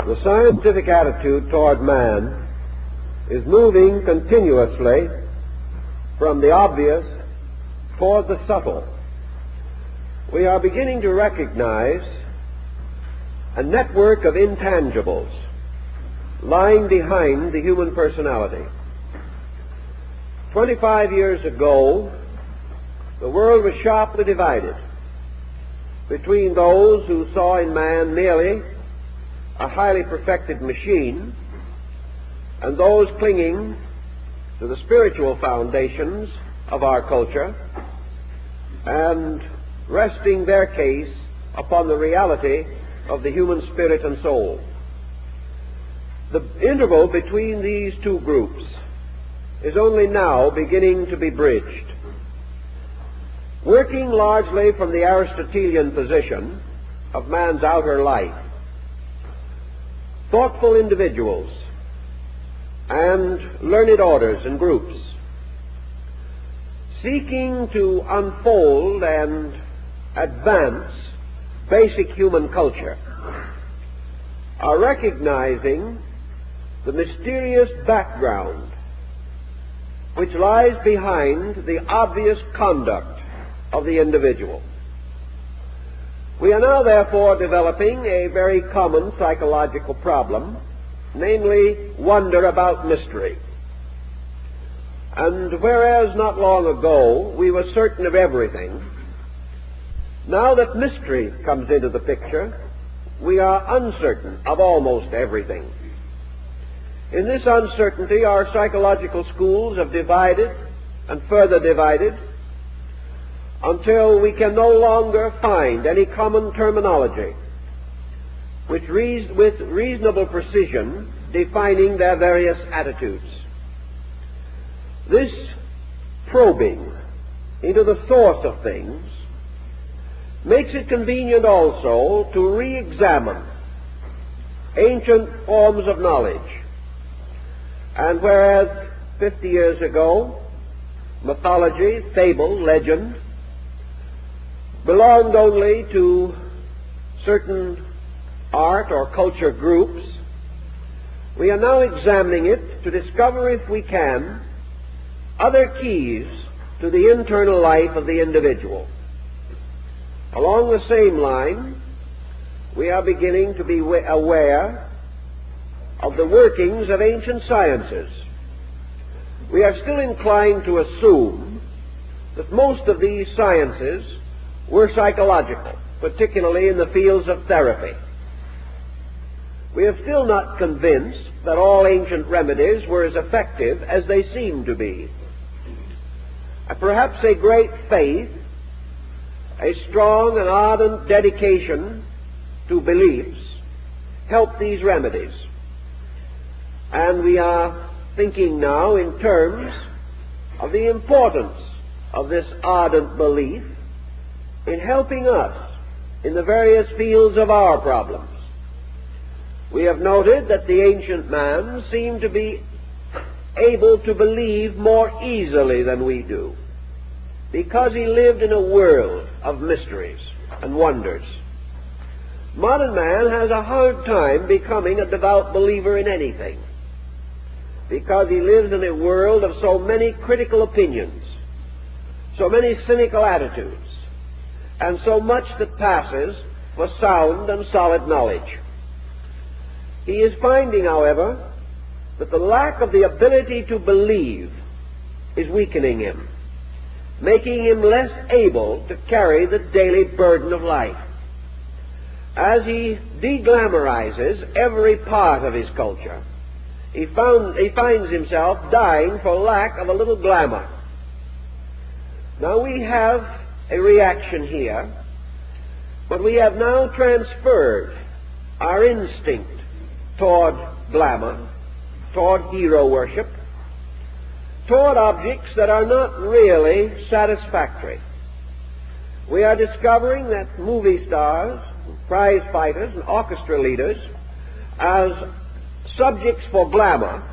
The scientific attitude toward man is moving continuously from the obvious toward the subtle. We are beginning to recognize a network of intangibles lying behind the human personality. 25 years ago, the world was sharply divided between those who saw in man merely a highly perfected machine and those clinging to the spiritual foundations of our culture and resting their case upon the reality of the human spirit and soul. The interval between these two groups is only now beginning to be bridged. Working largely from the Aristotelian position of man's outer life, thoughtful individuals and learned orders and groups seeking to unfold and advance basic human culture are recognizing the mysterious background which lies behind the obvious conduct of the individual. We are now therefore developing a very common psychological problem, namely wonder about mystery. And whereas not long ago we were certain of everything, now that mystery comes into the picture, we are uncertain of almost everything. In this uncertainty, our psychological schools have divided and further divided until we can no longer find any common terminology with reasonable precision defining their various attitudes. This probing into the source of things makes it convenient also to re-examine ancient forms of knowledge. And whereas 50 years ago mythology, fable, legend belonged only to certain art or culture groups, we are now examining it to discover, if we can, other keys to the internal life of the individual. Along the same line, we are beginning to be aware of the workings of ancient sciences. We are still inclined to assume that most of these sciences were psychological, particularly in the fields of therapy. We are still not convinced that all ancient remedies were as effective as they seem to be. Perhaps a great faith, a strong and ardent dedication to beliefs help these remedies. And we are thinking now in terms of the importance of this ardent belief in helping us in the various fields of our problems. We have noted that the ancient man seemed to be able to believe more easily than we do, because he lived in a world of mysteries and wonders. Modern man has a hard time becoming a devout believer in anything, because he lives in a world of so many critical opinions, so many cynical attitudes, and so much that passes for sound and solid knowledge. He is finding, however, that the lack of the ability to believe is weakening him, making him less able to carry the daily burden of life. As he de-glamorizes every part of his culture, he finds himself dying for lack of a little glamour. Now we have a reaction here, but we have now transferred our instinct toward glamour, toward hero worship, toward objects that are not really satisfactory. We are discovering that movie stars, prize fighters, and orchestra leaders, as subjects for glamour,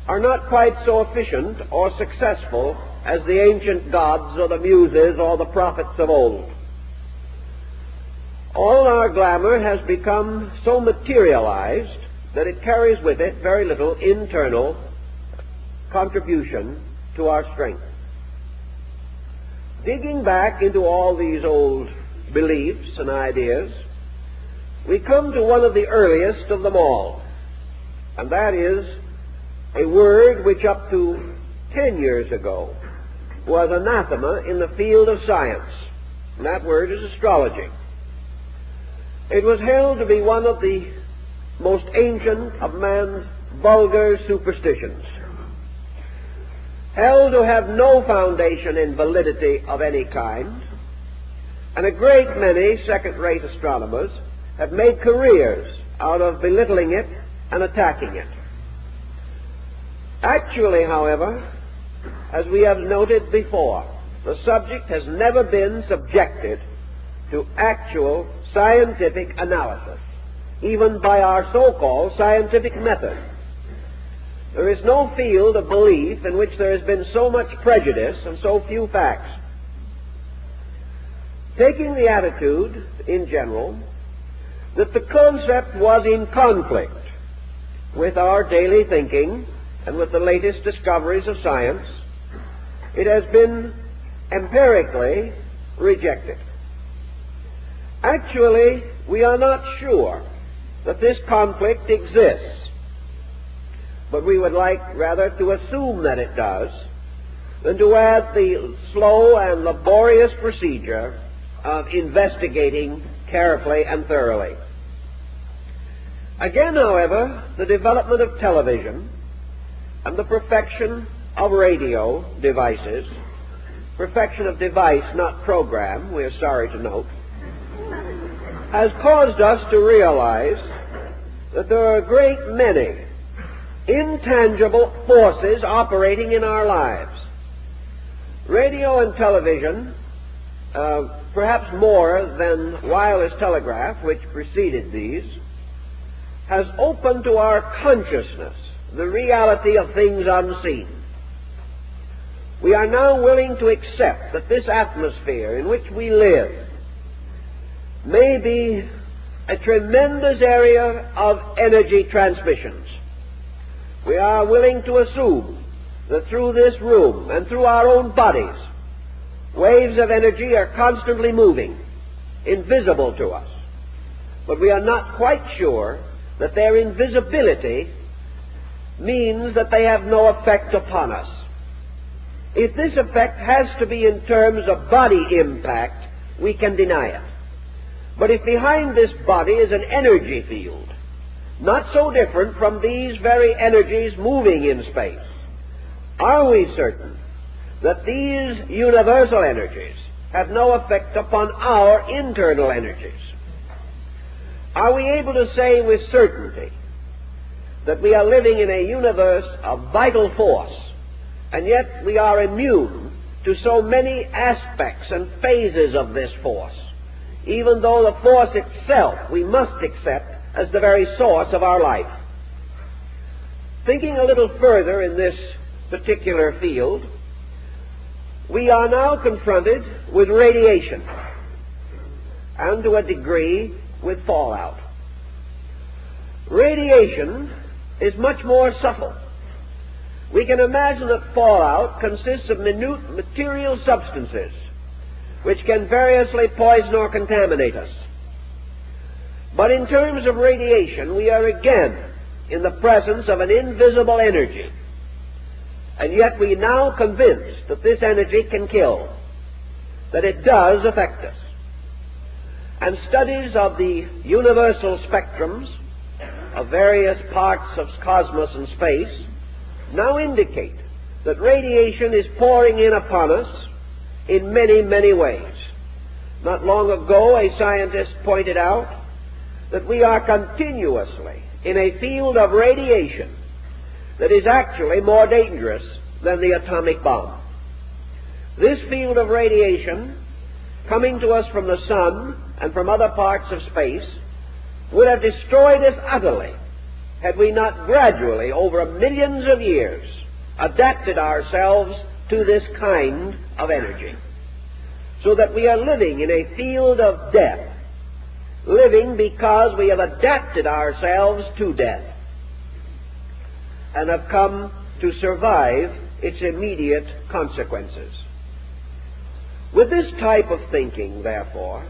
are not quite so efficient or successful as the ancient gods or the muses or the prophets of old. All our glamour has become so materialized that it carries with it very little internal contribution to our strength. Digging back into all these old beliefs and ideas, we come to one of the earliest of them all, and that is a word which up to 10 years ago was anathema in the field of science, and that word is astrology. It was held to be one of the most ancient of man's vulgar superstitions, held to have no foundation in validity of any kind, and a great many second-rate astronomers have made careers out of belittling it and attacking it. Actually, however, as we have noted before, the subject has never been subjected to actual scientific analysis, even by our so-called scientific method. There is no field of belief in which there has been so much prejudice and so few facts. Taking the attitude, in general, that the concept was in conflict with our daily thinking and with the latest discoveries of science, it has been empirically rejected. Actually, we are not sure that this conflict exists, but we would like rather to assume that it does than to add the slow and laborious procedure of investigating carefully and thoroughly. Again, however, the development of television and the perfection of radio devices, perfection of device, not program, we are sorry to note, has caused us to realize that there are a great many intangible forces operating in our lives. Radio and television, perhaps more than wireless telegraph, which preceded these, has opened to our consciousness the reality of things unseen. We are now willing to accept that this atmosphere in which we live may be a tremendous area of energy transmissions. We are willing to assume that through this room and through our own bodies, waves of energy are constantly moving, invisible to us. But we are not quite sure that their invisibility means that they have no effect upon us. If this effect has to be in terms of body impact, we can deny it. But if behind this body is an energy field, not so different from these very energies moving in space, are we certain that these universal energies have no effect upon our internal energies? Are we able to say with certainty that we are living in a universe of vital force, and yet we are immune to so many aspects and phases of this force, even though the force itself we must accept as the very source of our life? Thinking a little further in this particular field, we are now confronted with radiation, and to a degree with fallout. Radiation is much more subtle. We can imagine that fallout consists of minute material substances which can variously poison or contaminate us. But in terms of radiation, we are again in the presence of an invisible energy, and yet we are now convinced that this energy can kill, that it does affect us. And studies of the universal spectrums of various parts of cosmos and space now indicate that radiation is pouring in upon us in many, many ways. Not long ago, a scientist pointed out that we are continuously in a field of radiation that is actually more dangerous than the atomic bomb. This field of radiation, coming to us from the sun and from other parts of space, would have destroyed us utterly had we not gradually, over millions of years, adapted ourselves to this kind of energy. So that we are living in a field of death, living because we have adapted ourselves to death. and have come to survive its immediate consequences. With this type of thinking, therefore,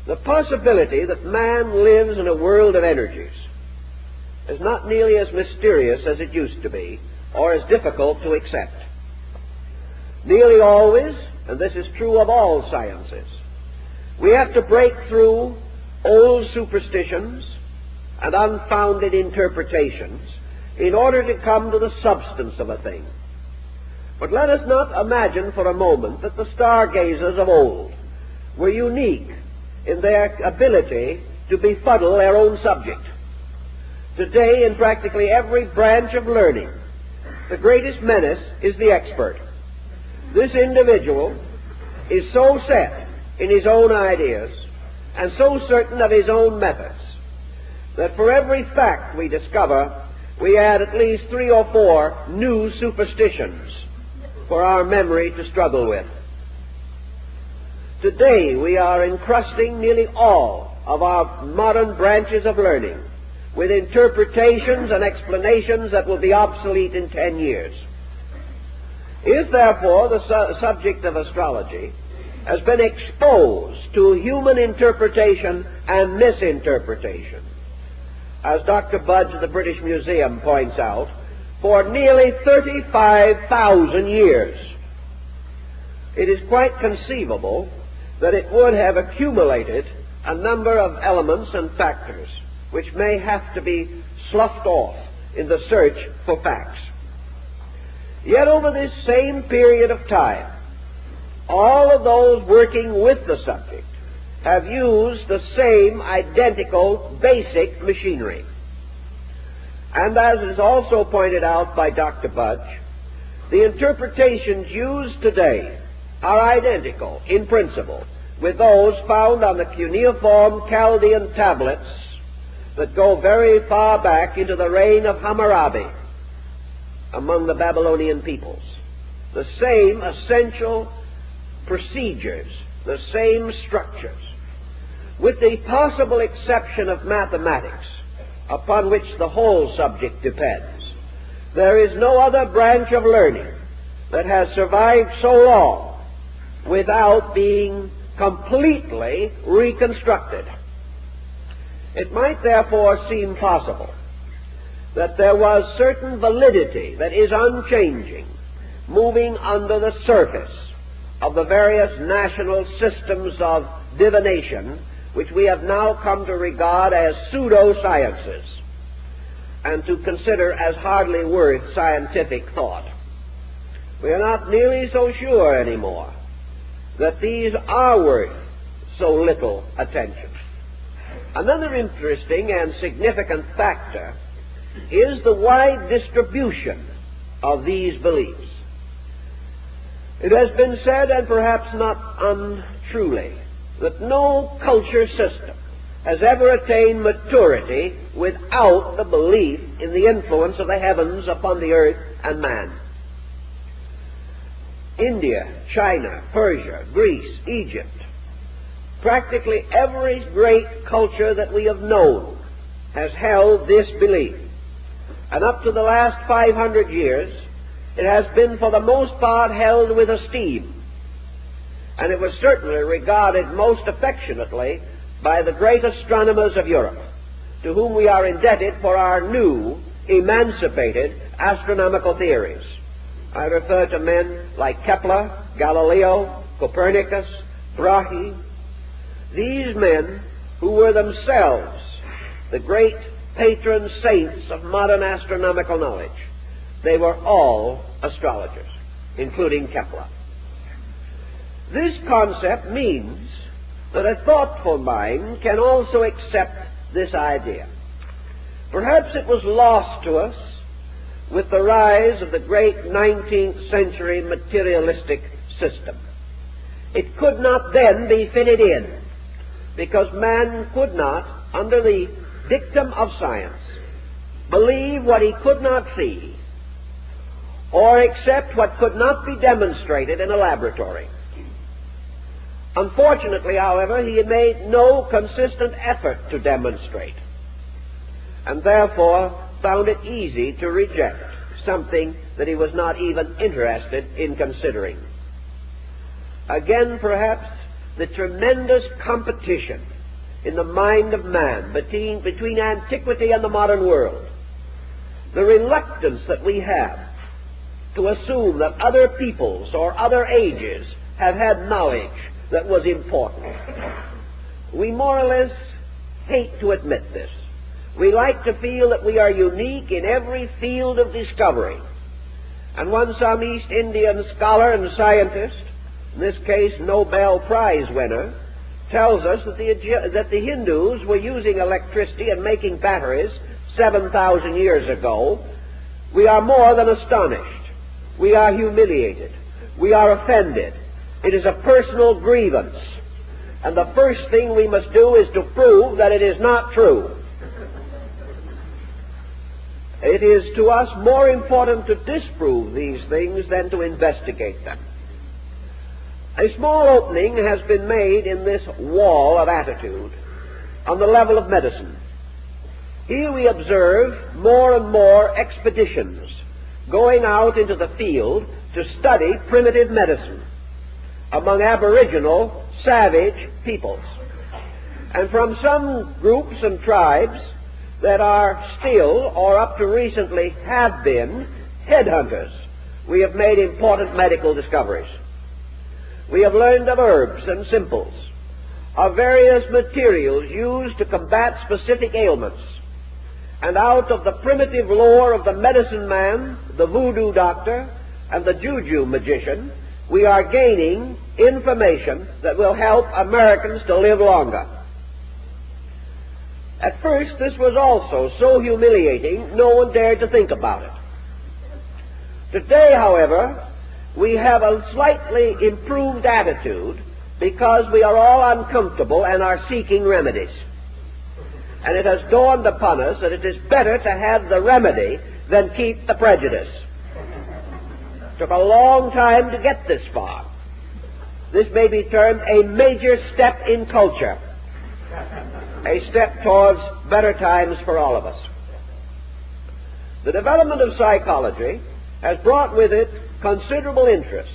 the possibility that man lives in a world of energies is not nearly as mysterious as it used to be, or as difficult to accept. Nearly always, and this is true of all sciences, we have to break through old superstitions and unfounded interpretations in order to come to the substance of a thing. But let us not imagine for a moment that the stargazers of old were unique in their ability to befuddle their own subject. Today, in practically every branch of learning, the greatest menace is the expert. This individual is so set in his own ideas and so certain of his own methods that for every fact we discover, we add at least 3 or 4 new superstitions for our memory to struggle with. Today we are encrusting nearly all of our modern branches of learning with interpretations and explanations that will be obsolete in 10 years. If, therefore, the subject of astrology has been exposed to human interpretation and misinterpretation, as Dr. Budge of the British Museum points out, for nearly 35,000 years, it is quite conceivable that it would have accumulated a number of elements and factors which may have to be sloughed off in the search for facts. Yet over this same period of time, all of those working with the subject have used the same identical basic machinery. And as is also pointed out by Dr. Budge, the interpretations used today are identical in principle with those found on the cuneiform Chaldean tablets that go very far back into the reign of Hammurabi among the Babylonian peoples. The same essential procedures, the same structures, with the possible exception of mathematics, upon which the whole subject depends. There is no other branch of learning that has survived so long without being completely reconstructed. It might therefore seem possible that there was certain validity that is unchanging, moving under the surface of the various national systems of divination which we have now come to regard as pseudo-sciences and to consider as hardly worth scientific thought. We are not nearly so sure anymore that these are worth so little attention. Another interesting and significant factor is the wide distribution of these beliefs. It has been said, and perhaps not untruly, that no culture system has ever attained maturity without the belief in the influence of the heavens upon the earth and man. India, China, Persia, Greece, Egypt, practically every great culture that we have known has held this belief. And up to the last 500 years, it has been for the most part held with esteem. And it was certainly regarded most affectionately by the great astronomers of Europe, to whom we are indebted for our new, emancipated astronomical theories. I refer to men like Kepler, Galileo, Copernicus, Brahe. These men, who were themselves the great patron saints of modern astronomical knowledge, they were all astrologers, including Kepler. This concept means that a thoughtful mind can also accept this idea. Perhaps it was lost to us with the rise of the great 19th century materialistic system. It could not then be fitted in, because man could not, under the dictum of science, believe what he could not see or accept what could not be demonstrated in a laboratory. Unfortunately, however, he had made no consistent effort to demonstrate, and therefore found it easy to reject something that he was not even interested in considering. Again, perhaps, the tremendous competition in the mind of man between antiquity and the modern world, the reluctance that we have to assume that other peoples or other ages have had knowledge that was important. We more or less hate to admit this. We like to feel that we are unique in every field of discovery. And some East Indian scholar and scientist, in this case Nobel Prize winner, tells us that the Hindus were using electricity and making batteries 7,000 years ago. We are more than astonished. We are humiliated. We are offended. It is a personal grievance. And the first thing we must do is to prove that it is not true. It is to us more important to disprove these things than to investigate them. A small opening has been made in this wall of attitude on the level of medicine. Here we observe more and more expeditions going out into the field to study primitive medicine among aboriginal, savage peoples. And from some groups and tribes that are still, or up to recently have been, headhunters, we have made important medical discoveries. We have learned of herbs and simples, of various materials used to combat specific ailments. And out of the primitive lore of the medicine man, the voodoo doctor, and the juju magician, we are gaining information that will help Americans to live longer. At first, this was also so humiliating, no one dared to think about it. Today, however, we have a slightly improved attitude because we are all uncomfortable and are seeking remedies. And it has dawned upon us that it is better to have the remedy than keep the prejudice. It took a long time to get this far. This may be termed a major step in culture, a step towards better times for all of us. The development of psychology has brought with it considerable interest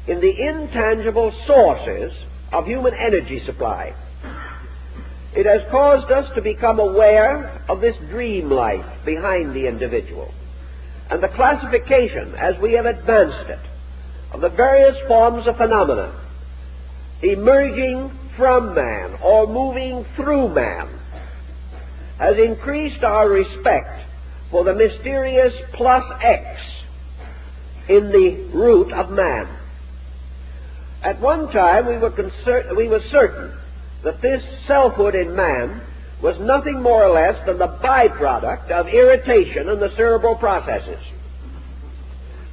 in the intangible sources of human energy supply. It has caused us to become aware of this dream life behind the individual and the classification, as we have advanced it, of the various forms of phenomena emerging from man or moving through man has increased our respect for the mysterious plus X in the root of man. At one time we were certain that this selfhood in man was nothing more or less than the byproduct of irritation in the cerebral processes,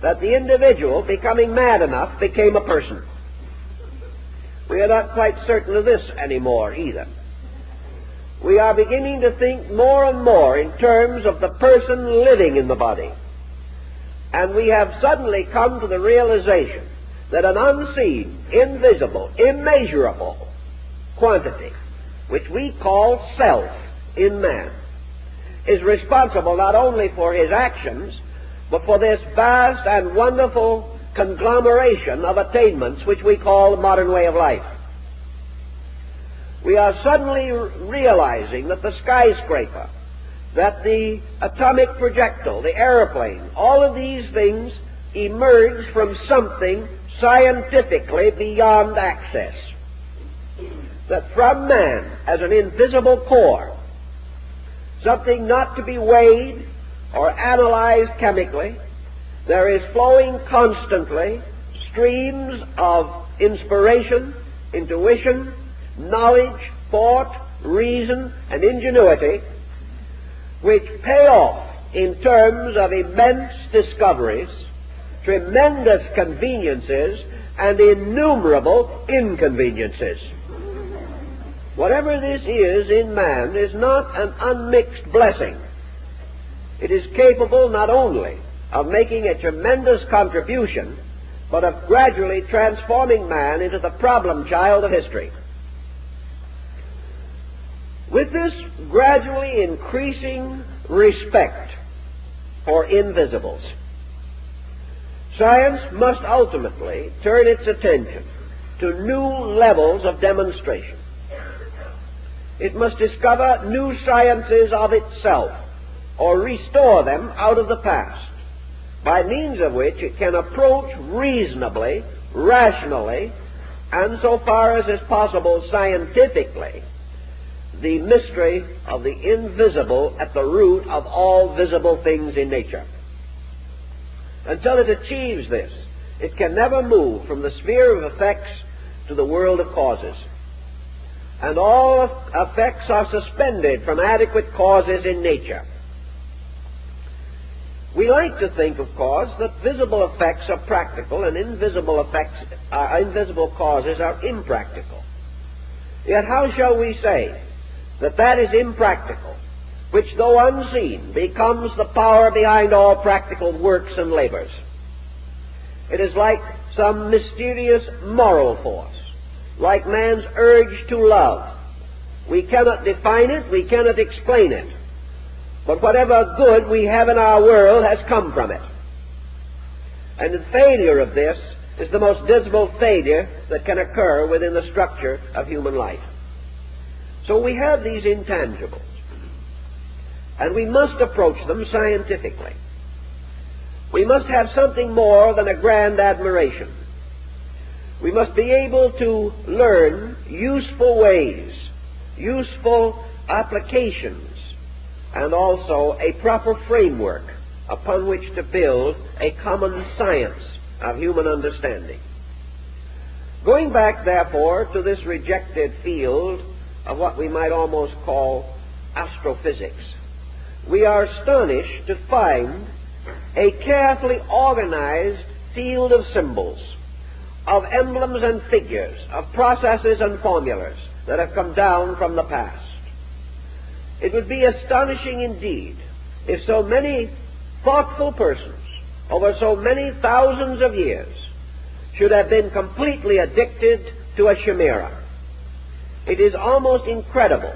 that the individual, becoming mad enough, became a person. We are not quite certain of this anymore either. We are beginning to think more and more in terms of the person living in the body. And we have suddenly come to the realization that an unseen, invisible, immeasurable quantity, which we call self in man, is responsible not only for his actions, but for this vast and wonderful conglomeration of attainments which we call the modern way of life. We are suddenly realizing that the skyscraper, that the atomic projectile, the airplane, all of these things emerge from something scientifically beyond access. That from man, as an invisible core, something not to be weighed or analyzed chemically, there is flowing constantly streams of inspiration, intuition, knowledge, thought, reason, and ingenuity, which pay off in terms of immense discoveries, tremendous conveniences, and innumerable inconveniences. Whatever this is in man is not an unmixed blessing. It is capable not only of making a tremendous contribution, but of gradually transforming man into the problem child of history. With this gradually increasing respect for invisibles. Science must ultimately turn its attention to new levels of demonstration. It must discover new sciences of itself, or restore them out of the past, by means of which it can approach reasonably, rationally, and so far as is possible scientifically, the mystery of the invisible at the root of all visible things in nature. Until it achieves this, it can never move from the sphere of effects to the world of causes. And all effects are suspended from adequate causes in nature. We like to think, of course, that visible effects are practical and invisible causes are impractical. Yet how shall we say that that is impractical, which, though unseen, becomes the power behind all practical works and labors? It is like some mysterious moral force, like man's urge to love. We cannot define it, we cannot explain it, but whatever good we have in our world has come from it. And the failure of this is the most dismal failure that can occur within the structure of human life. So we have these intangibles, and we must approach them scientifically. We must have something more than a grand admiration. We must be able to learn useful ways, useful applications, and also a proper framework upon which to build a common science of human understanding. Going back, therefore, to this rejected field of what we might almost call astrophysics, we are astonished to find a carefully organized field of symbols, of emblems and figures, of processes and formulas that have come down from the past. It would be astonishing indeed if so many thoughtful persons over so many thousands of years should have been completely addicted to a chimera. It is almost incredible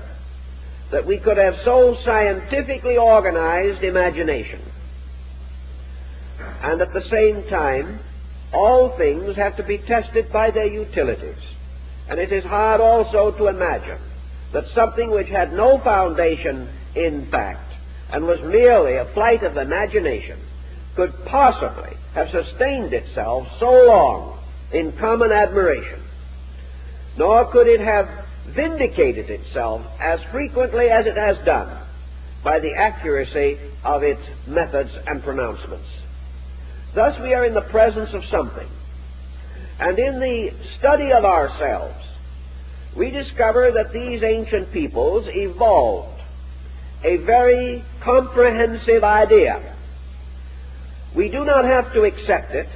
that we could have so scientifically organized imagination. And at the same time, all things have to be tested by their utilities. And it is hard also to imagine that something which had no foundation in fact and was merely a flight of imagination could possibly have sustained itself so long in common admiration, nor could it have vindicated itself as frequently as it has done by the accuracy of its methods and pronouncements. Thus we are in the presence of something, and in the study of ourselves we discover that these ancient peoples evolved a very comprehensive idea. We do not have to accept it,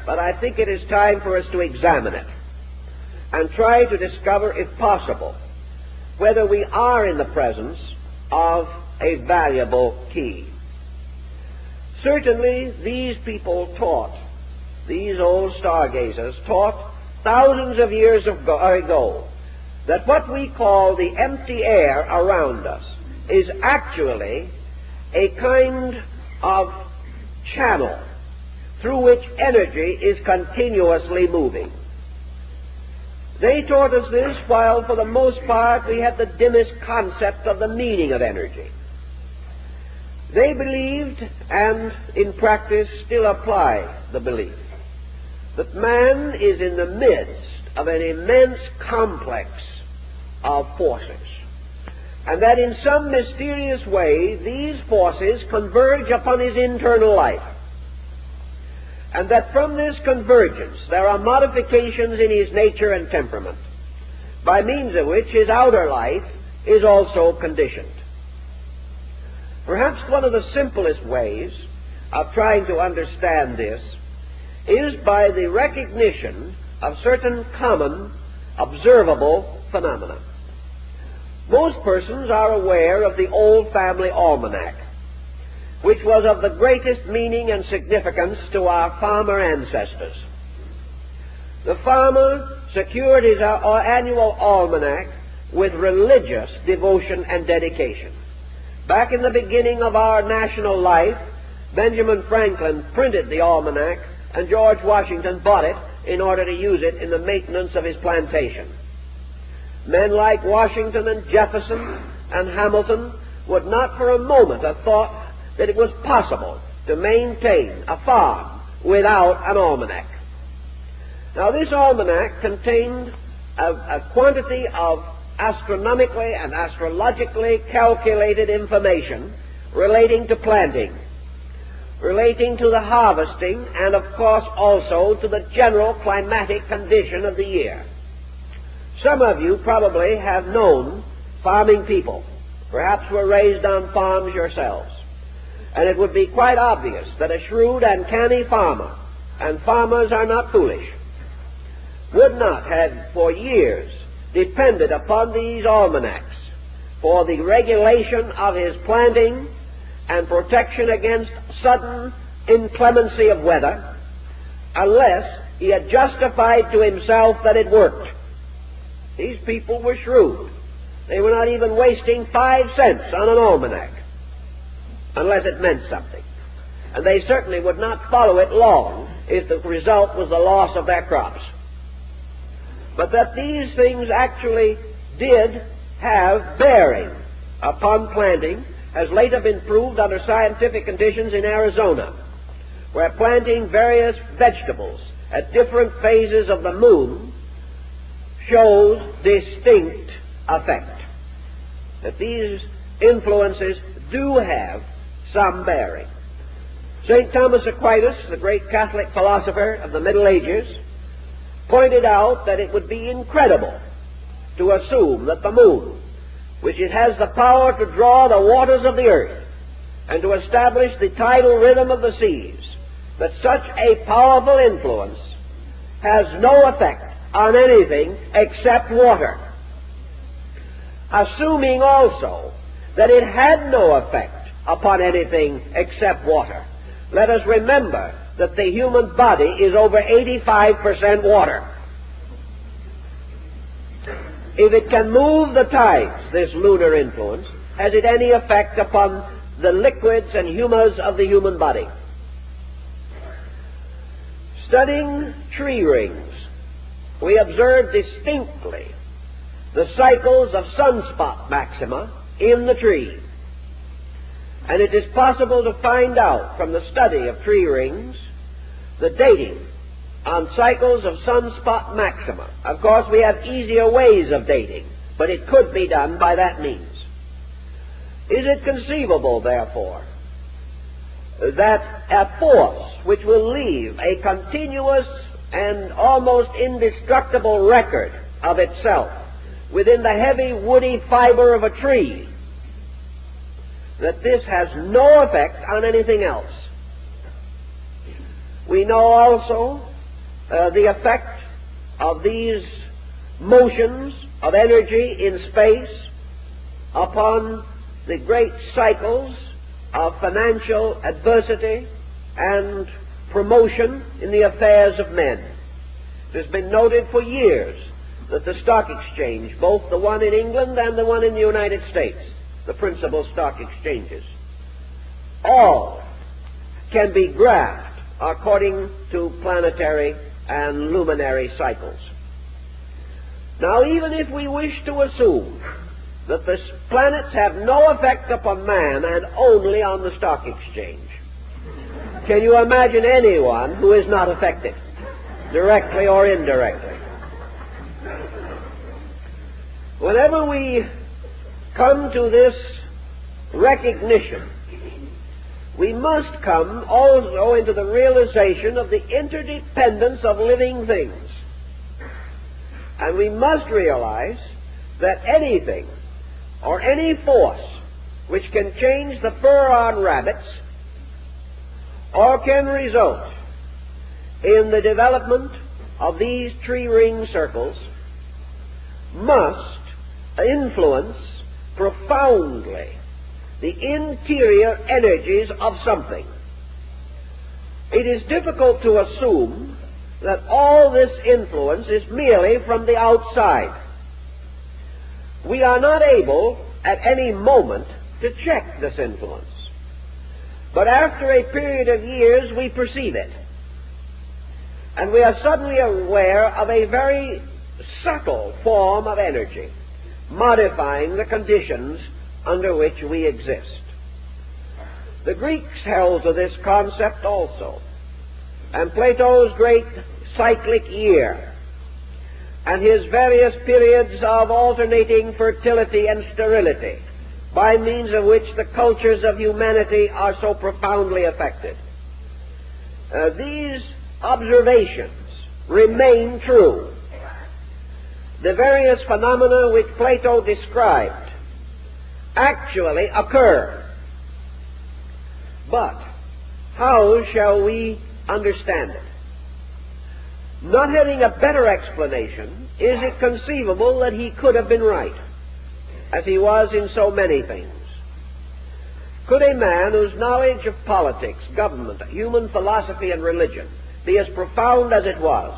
but I think it is time for us to examine it and try to discover, if possible, whether we are in the presence of a valuable key. Certainly these people taught, these old stargazers taught thousands of years ago, that what we call the empty air around us is actually a kind of channel through which energy is continuously moving. They taught us this while for the most part we had the dimmest concept of the meaning of energy. They believed, and in practice still apply the belief, that man is in the midst of an immense complex of forces, and that in some mysterious way these forces converge upon his internal life, and that from this convergence there are modifications in his nature and temperament, by means of which his outer life is also conditioned. Perhaps one of the simplest ways of trying to understand this is by the recognition of certain common, observable phenomena. Most persons are aware of the old family almanac, which was of the greatest meaning and significance to our farmer ancestors. The farmer secured his annual almanac with religious devotion and dedication. Back in the beginning of our national life, Benjamin Franklin printed the almanac, and George Washington bought it in order to use it in the maintenance of his plantation. Men like Washington and Jefferson and Hamilton would not for a moment have thought that it was possible to maintain a farm without an almanac. Now, this almanac contained a quantity of astronomically and astrologically calculated information relating to planting, relating to the harvesting, and of course also to the general climatic condition of the year. Some of you probably have known farming people, perhaps were raised on farms yourselves, and it would be quite obvious that a shrewd and canny farmer, and farmers are not foolish, would not have for years depended upon these almanacs for the regulation of his planting and protection against sudden inclemency of weather unless he had justified to himself that it worked. These people were shrewd. They were not even wasting 5 cents on an almanac unless it meant something. And they certainly would not follow it long if the result was the loss of their crops. But that these things actually did have bearing upon planting has later been proved under scientific conditions in Arizona, where planting various vegetables at different phases of the moon shows distinct effect. That these influences do have some bearing. St. Thomas Aquinas, the great Catholic philosopher of the Middle Ages, pointed out that it would be incredible to assume that the moon, which it has the power to draw the waters of the earth and to establish the tidal rhythm of the seas, that such a powerful influence has no effect on anything except water. Assuming also that it had no effect upon anything except water, let us remember that the human body is over 85% water. If it can move the tides, this lunar influence, has it any effect upon the liquids and humors of the human body? Studying tree rings, we observe distinctly the cycles of sunspot maxima in the tree. And it is possible to find out from the study of tree rings the dating on cycles of sunspot maxima. Of course, we have easier ways of dating, but it could be done by that means. Is it conceivable, therefore, that a force which will leave a continuous and almost indestructible record of itself within the heavy woody fiber of a tree, that this has no effect on anything else? We know also the effect of these motions of energy in space upon the great cycles of financial adversity and promotion in the affairs of men. It has been noted for years that the stock exchange, both the one in England and the one in the United States, the principal stock exchanges, all can be graphed according to planetary and luminary cycles. Now, even if we wish to assume that the planets have no effect upon man and only on the stock exchange, can you imagine anyone who is not affected, directly or indirectly? Whenever we come to this recognition, we must come also into the realization of the interdependence of living things. And we must realize that anything or any force which can change the fur on rabbits or can result in the development of these tree ring circles must influence profoundly the interior energies of something. It is difficult to assume that all this influence is merely from the outside. We are not able at any moment to check this influence. But after a period of years, we perceive it. And we are suddenly aware of a very subtle form of energy, modifying the conditions under which we exist. The Greeks held to this concept also, and Plato's great cyclic year, and his various periods of alternating fertility and sterility, by means of which the cultures of humanity are so profoundly affected. These observations remain true. The various phenomena which Plato described actually occur. But how shall we understand it? Not having a better explanation, is it conceivable that he could have been right, as he was in so many things? Could a man whose knowledge of politics, government, human philosophy, and religion be as profound as it was,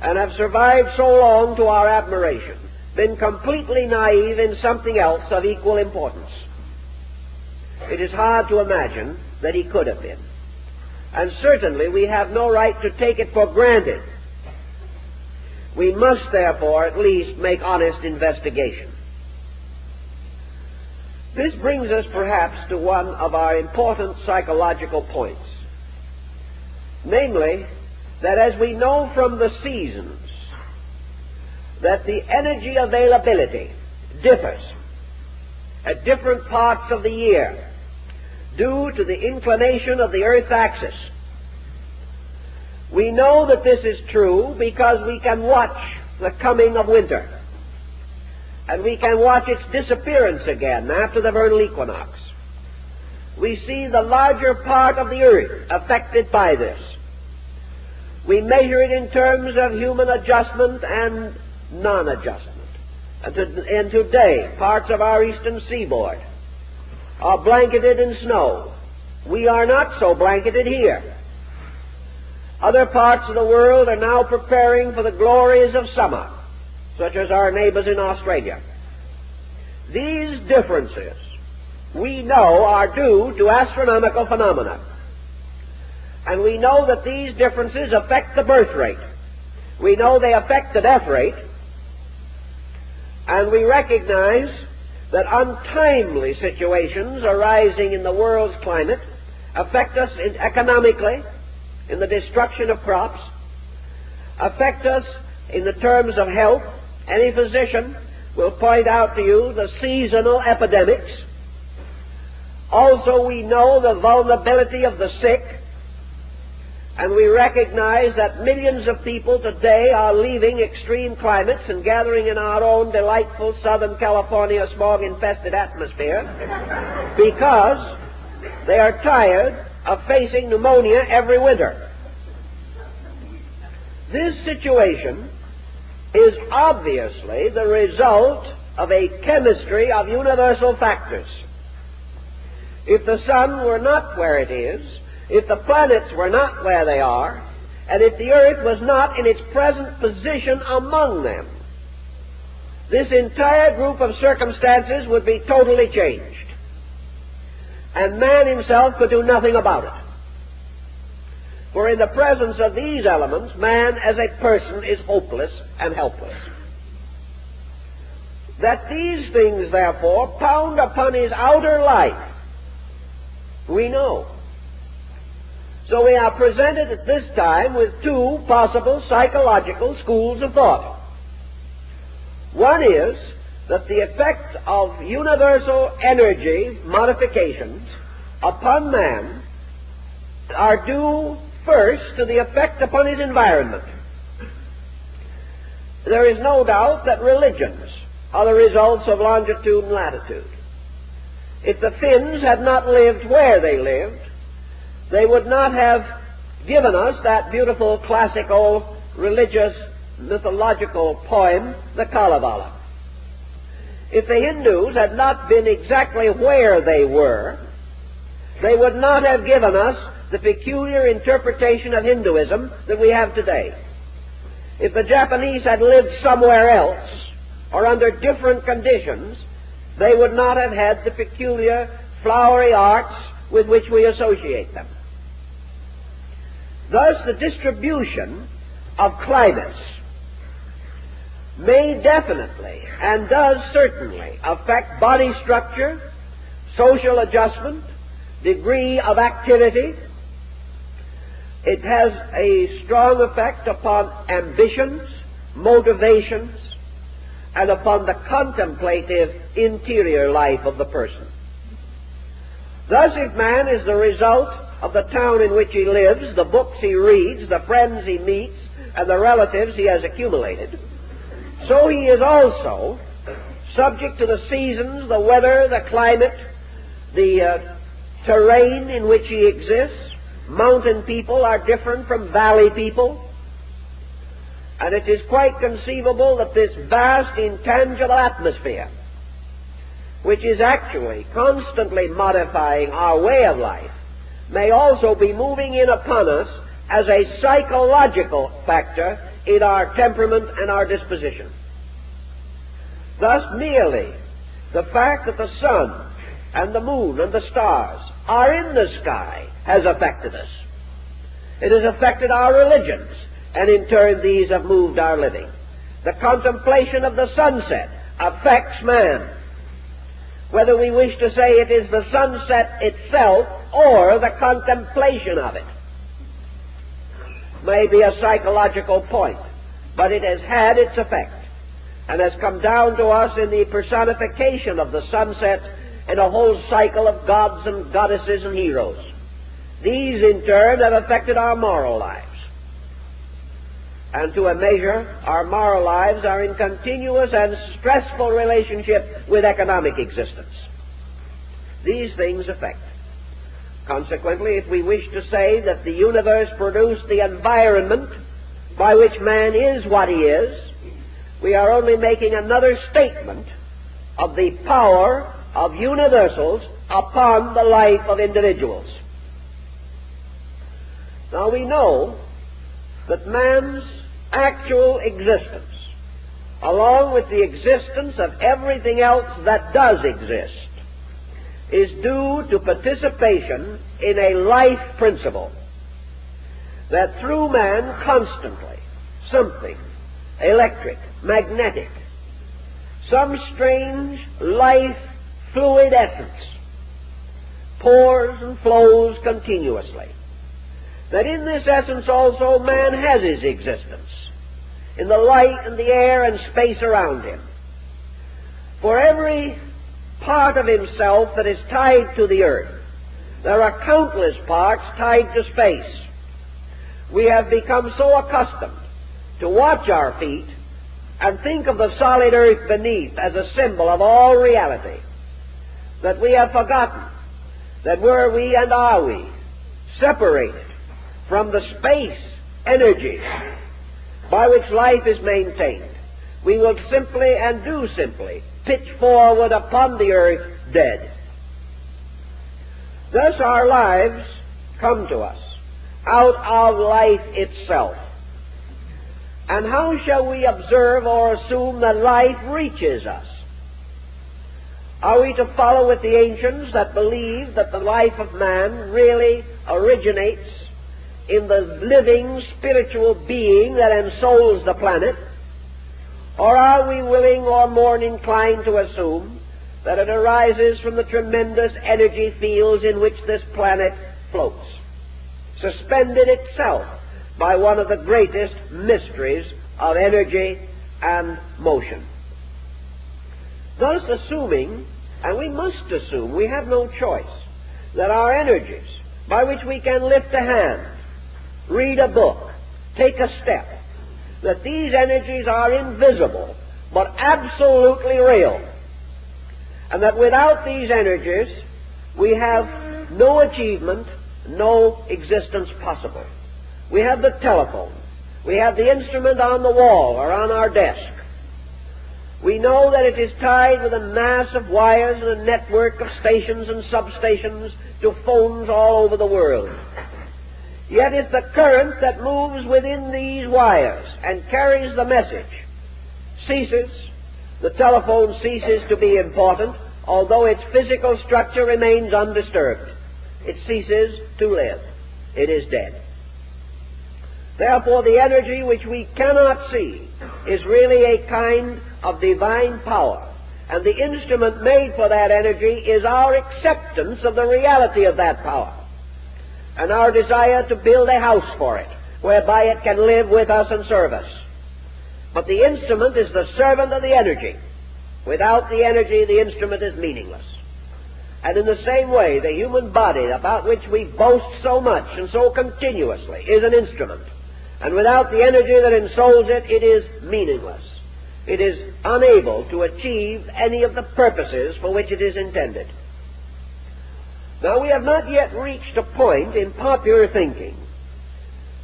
and have survived so long to our admiration, been completely naive in something else of equal importance? It is hard to imagine that he could have been. And certainly we have no right to take it for granted. We must therefore at least make honest investigation. This brings us perhaps to one of our important psychological points. Namely, that as we know from the seasons that the energy availability differs at different parts of the year due to the inclination of the Earth's axis. We know that this is true because we can watch the coming of winter, and we can watch its disappearance again after the vernal equinox. We see the larger part of the Earth affected by this. We measure it in terms of human adjustment and non-adjustment. And today, parts of our eastern seaboard are blanketed in snow. We are not so blanketed here. Other parts of the world are now preparing for the glories of summer, such as our neighbors in Australia. These differences, we know, are due to astronomical phenomena. And we know that these differences affect the birth rate. We know they affect the death rate. And we recognize that untimely situations arising in the world's climate affect us economically, in the destruction of crops, affect us in the terms of health. Any physician will point out to you the seasonal epidemics. Also, we know the vulnerability of the sick, and we recognize that millions of people today are leaving extreme climates and gathering in our own delightful Southern California smog-infested atmosphere because they are tired of facing pneumonia every winter. This situation is obviously the result of a chemistry of universal factors. If the sun were not where it is, if the planets were not where they are, and if the earth was not in its present position among them, this entire group of circumstances would be totally changed. And man himself could do nothing about it. For in the presence of these elements, man as a person is hopeless and helpless. That these things, therefore, pound upon his outer life, we know. So we are presented at this time with two possible psychological schools of thought. One is that the effect of universal energy modifications upon man are due first to the effect upon his environment. There is no doubt that religions are the results of longitude and latitude. If the Finns had not lived where they lived, they would not have given us that beautiful classical religious mythological poem, the Kalevala. If the Hindus had not been exactly where they were, they would not have given us the peculiar interpretation of Hinduism that we have today. If the Japanese had lived somewhere else, or under different conditions, they would not have had the peculiar flowery arts with which we associate them. Thus, the distribution of climates may definitely and does certainly affect body structure, social adjustment, degree of activity. It has a strong effect upon ambitions, motivations, and upon the contemplative interior life of the person. Thus, if man is the result of the town in which he lives, the books he reads, the friends he meets, and the relatives he has accumulated, so he is also subject to the seasons, the weather, the climate, the terrain in which he exists. Mountain people are different from valley people. And it is quite conceivable that this vast, intangible atmosphere, which is actually constantly modifying our way of life, may also be moving in upon us as a psychological factor in our temperament and our disposition. Thus, merely the fact that the sun and the moon and the stars are in the sky has affected us. It has affected our religions, and in turn these have moved our living. The contemplation of the sunset affects man, whether we wish to say it is the sunset itself or the contemplation of it. May be a psychological point, but it has had its effect and has come down to us in the personification of the sunset and a whole cycle of gods and goddesses and heroes. These in turn have affected our moral lives. And to a measure, our moral lives are in continuous and stressful relationship with economic existence. These things affect. Consequently, if we wish to say that the universe produced the environment by which man is what he is, we are only making another statement of the power of universals upon the life of individuals. Now we know that man's actual existence, along with the existence of everything else that does exist, is due to participation in a life principle, that through man constantly something electric, magnetic, some strange life fluid essence pours and flows continuously. That in this essence also man has his existence, in the light and the air and space around him. For every part of himself that is tied to the earth, there are countless parts tied to space. We have become so accustomed to watch our feet and think of the solid earth beneath as a symbol of all reality, that we have forgotten that were we and are we separated from the space energies by which life is maintained, we will simply and do simply pitch forward upon the earth dead. Thus our lives come to us out of life itself. And how shall we observe or assume that life reaches us? Are we to follow with the ancients that believe that the life of man really originates in the living spiritual being that ensouls the planet? Or are we willing or more inclined to assume that it arises from the tremendous energy fields in which this planet floats, suspended itself by one of the greatest mysteries of energy and motion? Thus assuming, and we must assume, we have no choice, that our energies, by which we can lift a hand, read a book, take a step, that these energies are invisible but absolutely real, and that without these energies we have no achievement, no existence possible. We have the telephone, we have the instrument on the wall or on our desk. We know that it is tied with a mass of wires and a network of stations and substations to phones all over the world. Yet if the current that moves within these wires and carries the message ceases, the telephone ceases to be important, although its physical structure remains undisturbed. it ceases to live. It is dead. Therefore, the energy which we cannot see is really a kind of divine power, and the instrument made for that energy is our acceptance of the reality of that power, and our desire to build a house for it, whereby it can live with us and serve us. But the instrument is the servant of the energy. Without the energy, the instrument is meaningless. And in the same way, the human body, about which we boast so much and so continuously, is an instrument. And without the energy that ensouls it, it is meaningless. It is unable to achieve any of the purposes for which it is intended. Now, we have not yet reached a point in popular thinking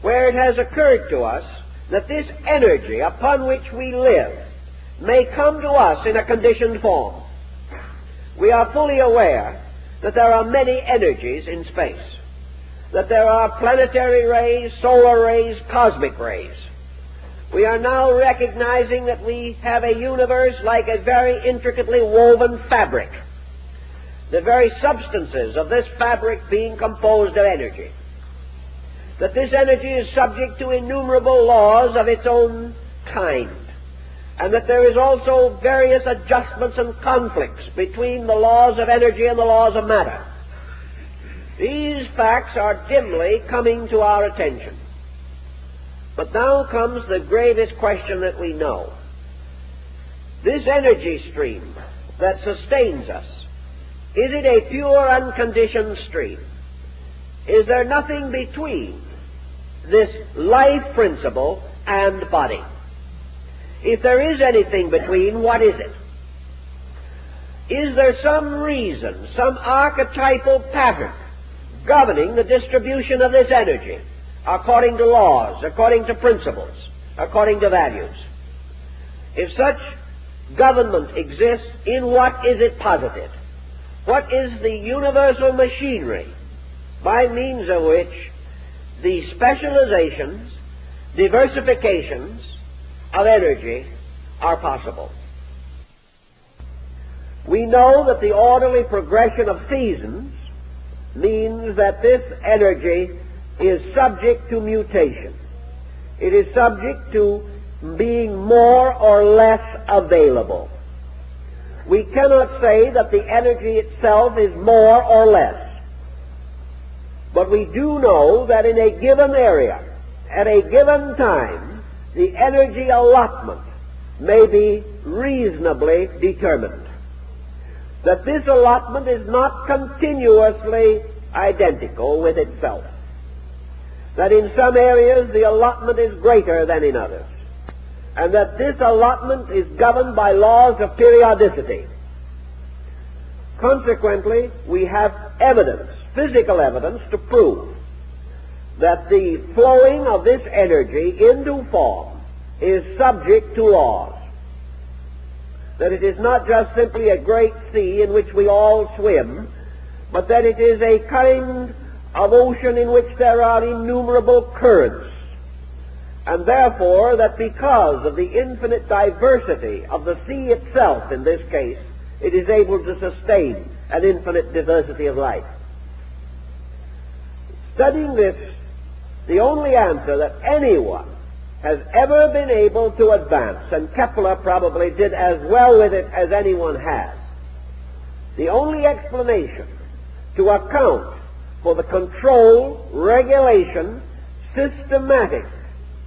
where it has occurred to us that this energy upon which we live may come to us in a conditioned form. We are fully aware that there are many energies in space, that there are planetary rays, solar rays, cosmic rays. We are now recognizing that we have a universe like a very intricately woven fabric, the very substances of this fabric being composed of energy, that this energy is subject to innumerable laws of its own kind, and that there is also various adjustments and conflicts between the laws of energy and the laws of matter. These facts are dimly coming to our attention. But now comes the gravest question that we know. This energy stream that sustains us, is it a pure, unconditioned stream? Is there nothing between this life principle and body? If there is anything between, what is it? Is there some reason, some archetypal pattern governing the distribution of this energy according to laws, according to principles, according to values? If such government exists, in what is it posited? What is the universal machinery by means of which the specializations, diversifications of energy are possible? We know that the orderly progression of seasons means that this energy is subject to mutation. It is subject to being more or less available. We cannot say that the energy itself is more or less. But we do know that in a given area, at a given time, the energy allotment may be reasonably determined. That this allotment is not continuously identical with itself. That in some areas the allotment is greater than in others. And that this allotment is governed by laws of periodicity. Consequently, we have evidence, physical evidence, to prove that the flowing of this energy into form is subject to laws. That it is not just simply a great sea in which we all swim, but that it is a kind of ocean in which there are innumerable currents. And therefore, that because of the infinite diversity of the sea itself in this case, it is able to sustain an infinite diversity of life. Studying this, the only answer that anyone has ever been able to advance, and Kepler probably did as well with it as anyone has, the only explanation to account for the control, regulation, systematic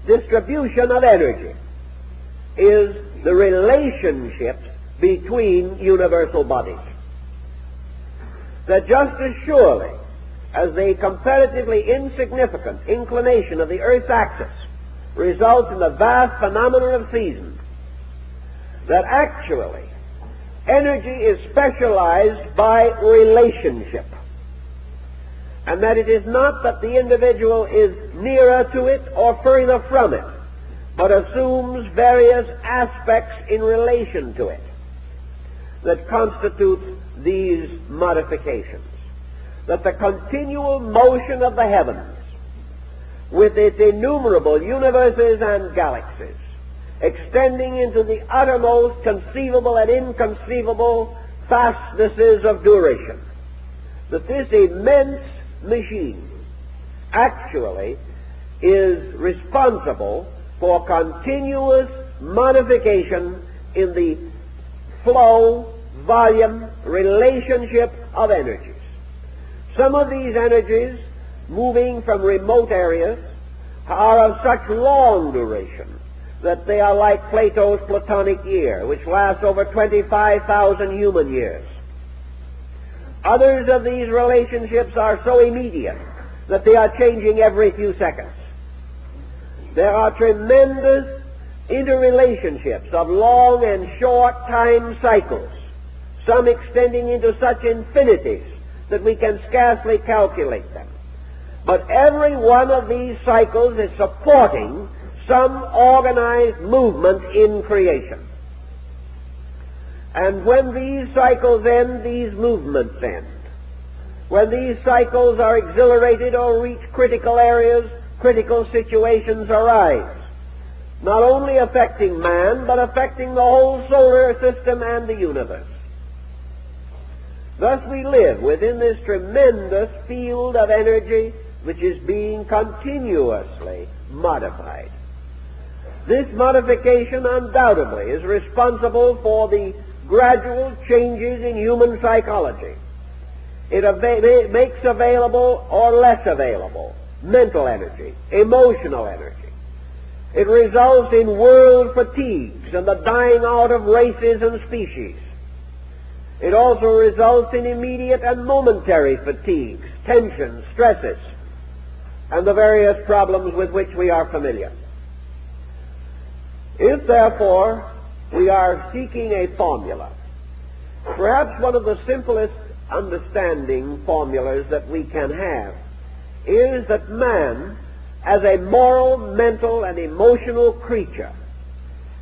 distribution of energy is the relationship between universal bodies. That just as surely as the comparatively insignificant inclination of the Earth's axis results in the vast phenomenon of seasons, that actually energy is specialized by relationship, and that it is not that the individual is nearer to it or further from it, but assumes various aspects in relation to it that constitutes these modifications. That the continual motion of the heavens, with its innumerable universes and galaxies, extending into the uttermost conceivable and inconceivable fastnesses of duration, that this immense machine actually is responsible for continuous modification in the flow, volume, relationship of energies. Some of these energies moving from remote areas are of such long duration that they are like Plato's Platonic year, which lasts over 25,000 human years. Others of these relationships are so immediate that they are changing every few seconds. There are tremendous interrelationships of long and short time cycles, some extending into such infinities that we can scarcely calculate them. But every one of these cycles is supporting some organized movement in creation. And when these cycles end, these movements end. When these cycles are exhilarated or reach critical areas, critical situations arise, not only affecting man, but affecting the whole solar system and the universe. Thus we live within this tremendous field of energy which is being continuously modified. This modification undoubtedly is responsible for the gradual changes in human psychology. It makes available or less available mental energy, emotional energy. It results in world fatigues and the dying out of races and species. It also results in immediate and momentary fatigues, tensions, stresses, and the various problems with which we are familiar. If, therefore, we are seeking a formula, perhaps one of the simplest understanding formulas that we can have is that man, as a moral, mental, and emotional creature,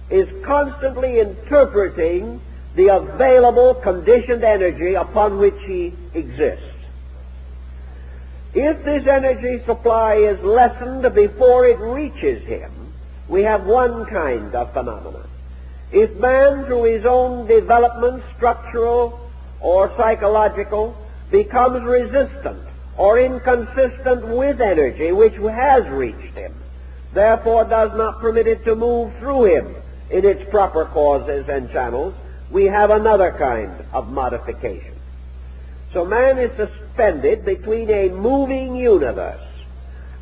is constantly interpreting the available conditioned energy upon which he exists. If this energy supply is lessened before it reaches him, we have one kind of phenomenon. If man, through his own development, structural or psychological, becomes resistant or inconsistent with energy which has reached him, therefore does not permit it to move through him in its proper causes and channels, we have another kind of modification. So man is suspended between a moving universe,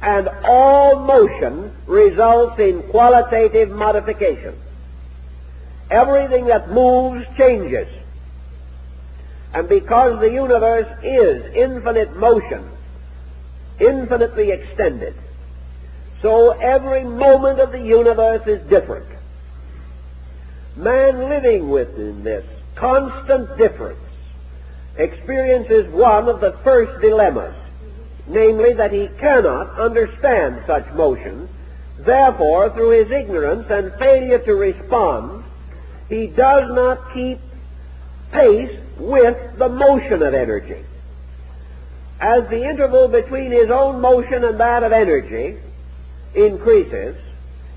and all motion results in qualitative modification. Everything that moves changes. And because the universe is infinite motion, infinitely extended, so every moment of the universe is different. Man living within this constant difference experiences one of the first dilemmas, namely that he cannot understand such motion. Therefore, through his ignorance and failure to respond, he does not keep pace with the motion of energy. As the interval between his own motion and that of energy increases,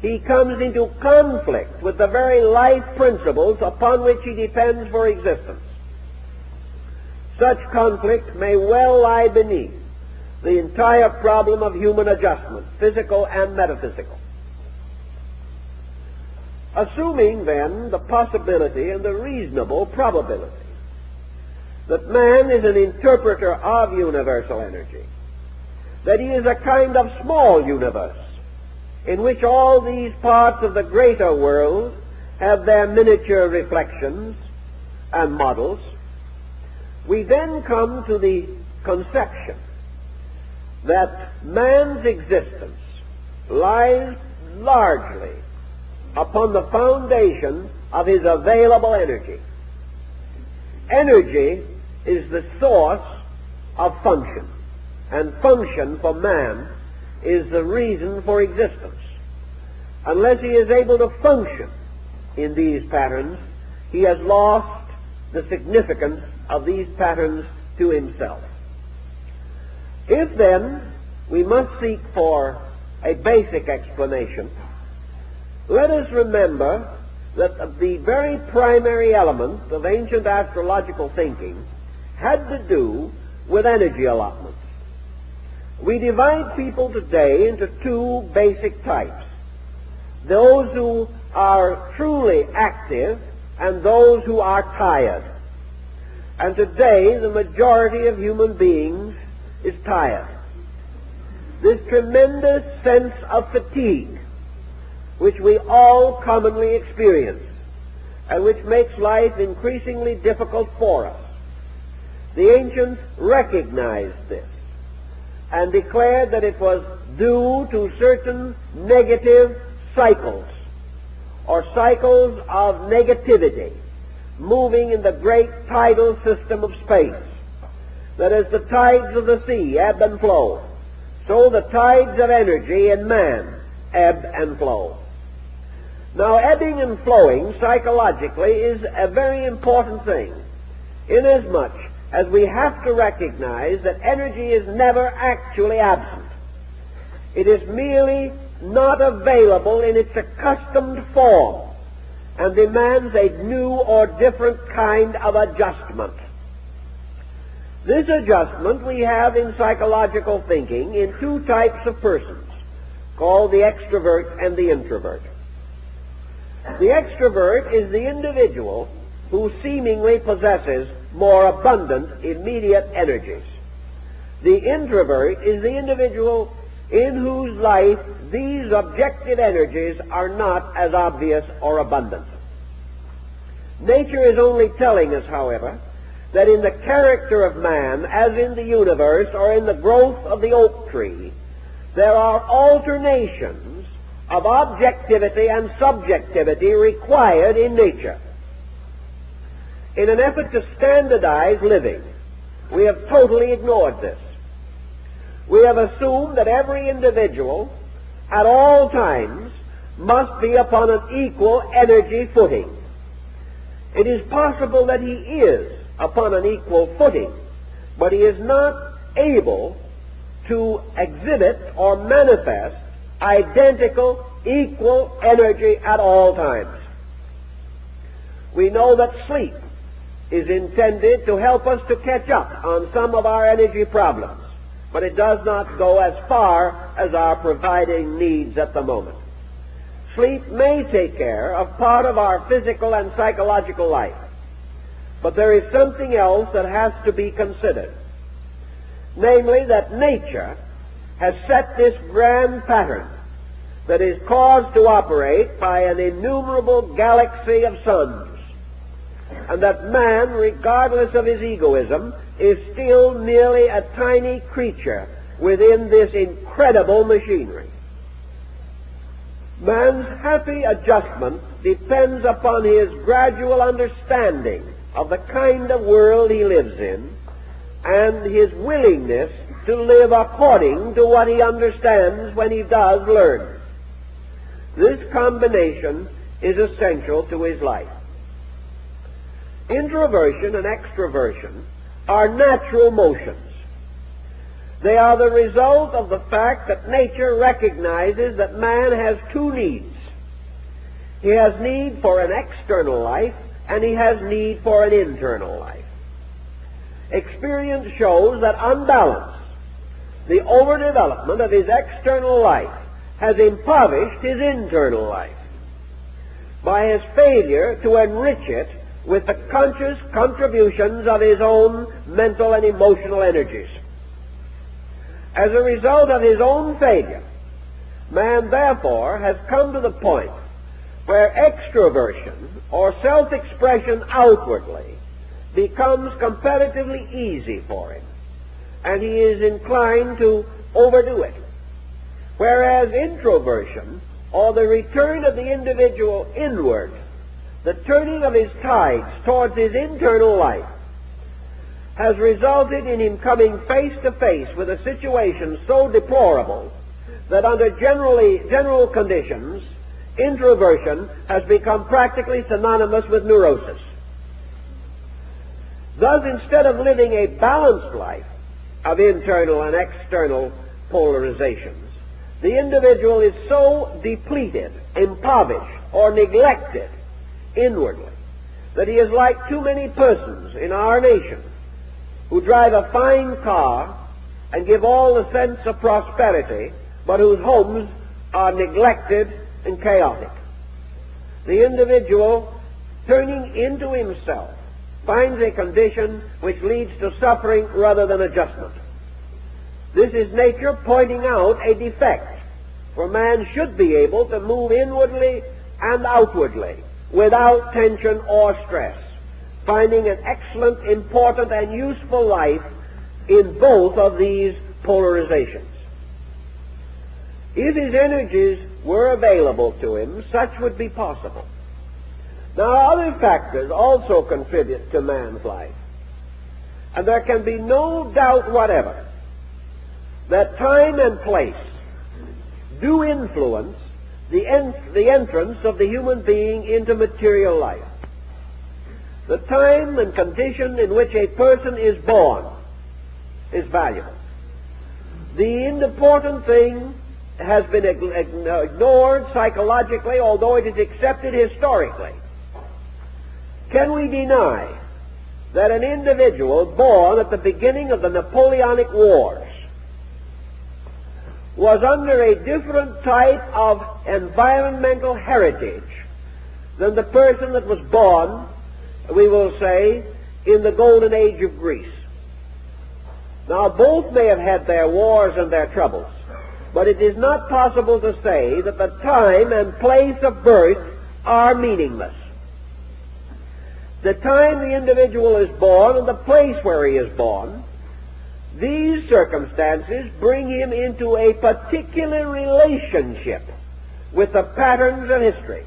he comes into conflict with the very life principles upon which he depends for existence. Such conflict may well lie beneath the entire problem of human adjustment, physical and metaphysical. Assuming, then, the possibility and the reasonable probability that man is an interpreter of universal energy, that he is a kind of small universe in which all these parts of the greater world have their miniature reflections and models, we then come to the conception that man's existence lies largely upon the foundation of his available energy. Energy is the source of function, and function for man is the reason for existence. Unless he is able to function in these patterns, he has lost the significance of these patterns to himself. If then we must seek for a basic explanation, let us remember that the very primary element of ancient astrological thinking had to do with energy allotments. We divide people today into two basic types: those who are truly active and those who are tired. And today the majority of human beings is tired. This tremendous sense of fatigue which we all commonly experience and which makes life increasingly difficult for us. The ancients recognized this and declared that it was due to certain negative cycles, or cycles of negativity, moving in the great tidal system of space, that as the tides of the sea ebb and flow, so the tides of energy in man ebb and flow. Now, ebbing and flowing psychologically is a very important thing, inasmuch as we have to recognize that energy is never actually absent. It is merely not available in its accustomed form and demands a new or different kind of adjustment. This adjustment we have in psychological thinking in two types of persons, called the extrovert and the introvert. The extrovert is the individual who seemingly possesses more abundant immediate energies. The introvert is the individual in whose life these objective energies are not as obvious or abundant. Nature is only telling us, however, that in the character of man, as in the universe or in the growth of the oak tree, there are alternations of objectivity and subjectivity required in nature. In an effort to standardize living, we have totally ignored this. We have assumed that every individual at all times must be upon an equal energy footing. It is possible that he is upon an equal footing, but he is not able to exhibit or manifest identical, equal energy at all times. We know that sleep is intended to help us to catch up on some of our energy problems, but it does not go as far as our providing needs at the moment. Sleep may take care of part of our physical and psychological life, but there is something else that has to be considered, namely that nature has set this grand pattern that is caused to operate by an innumerable galaxy of suns, and that man, regardless of his egoism, is still merely a tiny creature within this incredible machinery. Man's happy adjustment depends upon his gradual understanding of the kind of world he lives in and his willingness to live according to what he understands when he does learn. This combination is essential to his life. Introversion and extroversion are natural motions. They are the result of the fact that nature recognizes that man has two needs. He has need for an external life, and he has need for an internal life. Experience shows that unbalanced, the overdevelopment of his external life has impoverished his internal life by his failure to enrich it with the conscious contributions of his own mental and emotional energies. As a result of his own failure, man therefore has come to the point where extroversion or self-expression outwardly becomes comparatively easy for him, and he is inclined to overdo it. Whereas introversion, or the return of the individual inward, the turning of his tides towards his internal life, has resulted in him coming face to face with a situation so deplorable that under general conditions, introversion has become practically synonymous with neurosis. Thus, instead of living a balanced life of internal and external polarizations, the individual is so depleted, impoverished, or neglected inwardly that he is like too many persons in our nation who drive a fine car and give all the sense of prosperity, but whose homes are neglected and chaotic. The individual, turning into himself, finds a condition which leads to suffering rather than adjustment. This is nature pointing out a defect, for man should be able to move inwardly and outwardly without tension or stress, finding an excellent, important, and useful life in both of these polarizations. If his energies were available to him, such would be possible. Now, other factors also contribute to man's life, and there can be no doubt whatever that time and place do influence the entrance of the human being into material life. The time and condition in which a person is born is valuable. The important thing has been ignored psychologically, although it is accepted historically. Can we deny that an individual born at the beginning of the Napoleonic Wars was under a different type of environmental heritage than the person that was born, we will say, in the Golden Age of Greece? Now, both may have had their wars and their troubles, but it is not possible to say that the time and place of birth are meaningless. The time the individual is born and the place where he is born, these circumstances bring him into a particular relationship with the patterns of history,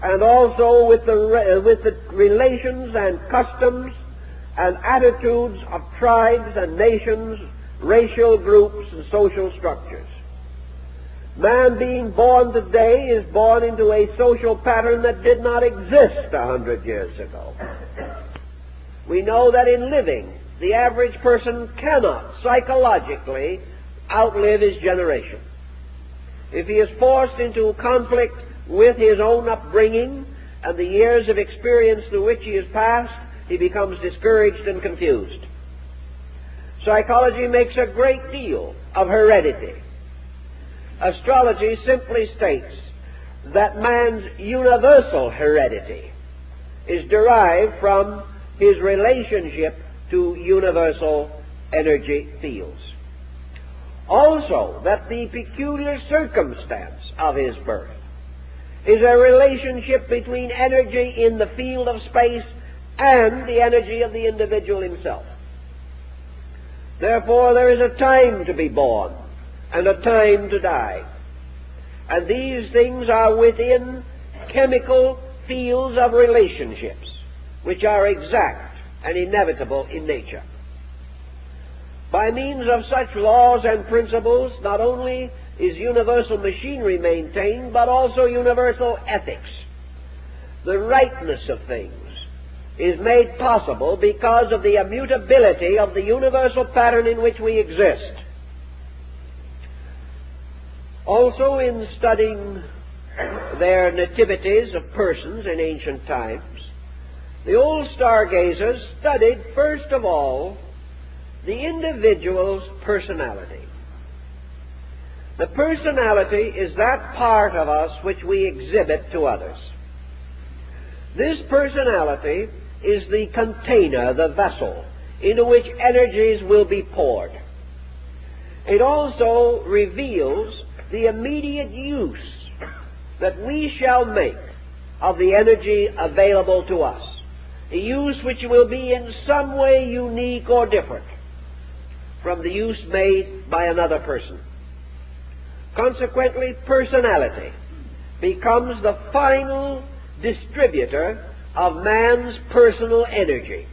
and also with the relations and customs and attitudes of tribes and nations, racial groups, and social structures. Man being born today is born into a social pattern that did not exist 100 years ago. We know that in living, the average person cannot psychologically outlive his generation. If he is forced into conflict with his own upbringing and the years of experience through which he has passed, he becomes discouraged and confused. Psychology makes a great deal of heredity. Astrology simply states that man's universal heredity is derived from his relationship to universal energy fields. Also, that the peculiar circumstance of his birth is a relationship between energy in the field of space and the energy of the individual himself. Therefore, there is a time to be born and a time to die. And these things are within chemical fields of relationships, which are exact and inevitable in nature. By means of such laws and principles, not only is universal machinery maintained, but also universal ethics. The rightness of things is made possible because of the immutability of the universal pattern in which we exist. Also, in studying their nativities of persons in ancient times, the old stargazers studied, first of all, the individual's personality. The personality is that part of us which we exhibit to others. This personality is the container, the vessel, into which energies will be poured. It also reveals the immediate use that we shall make of the energy available to us, a use which will be in some way unique or different from the use made by another person. Consequently, personality becomes the final distributor of man's personal energy.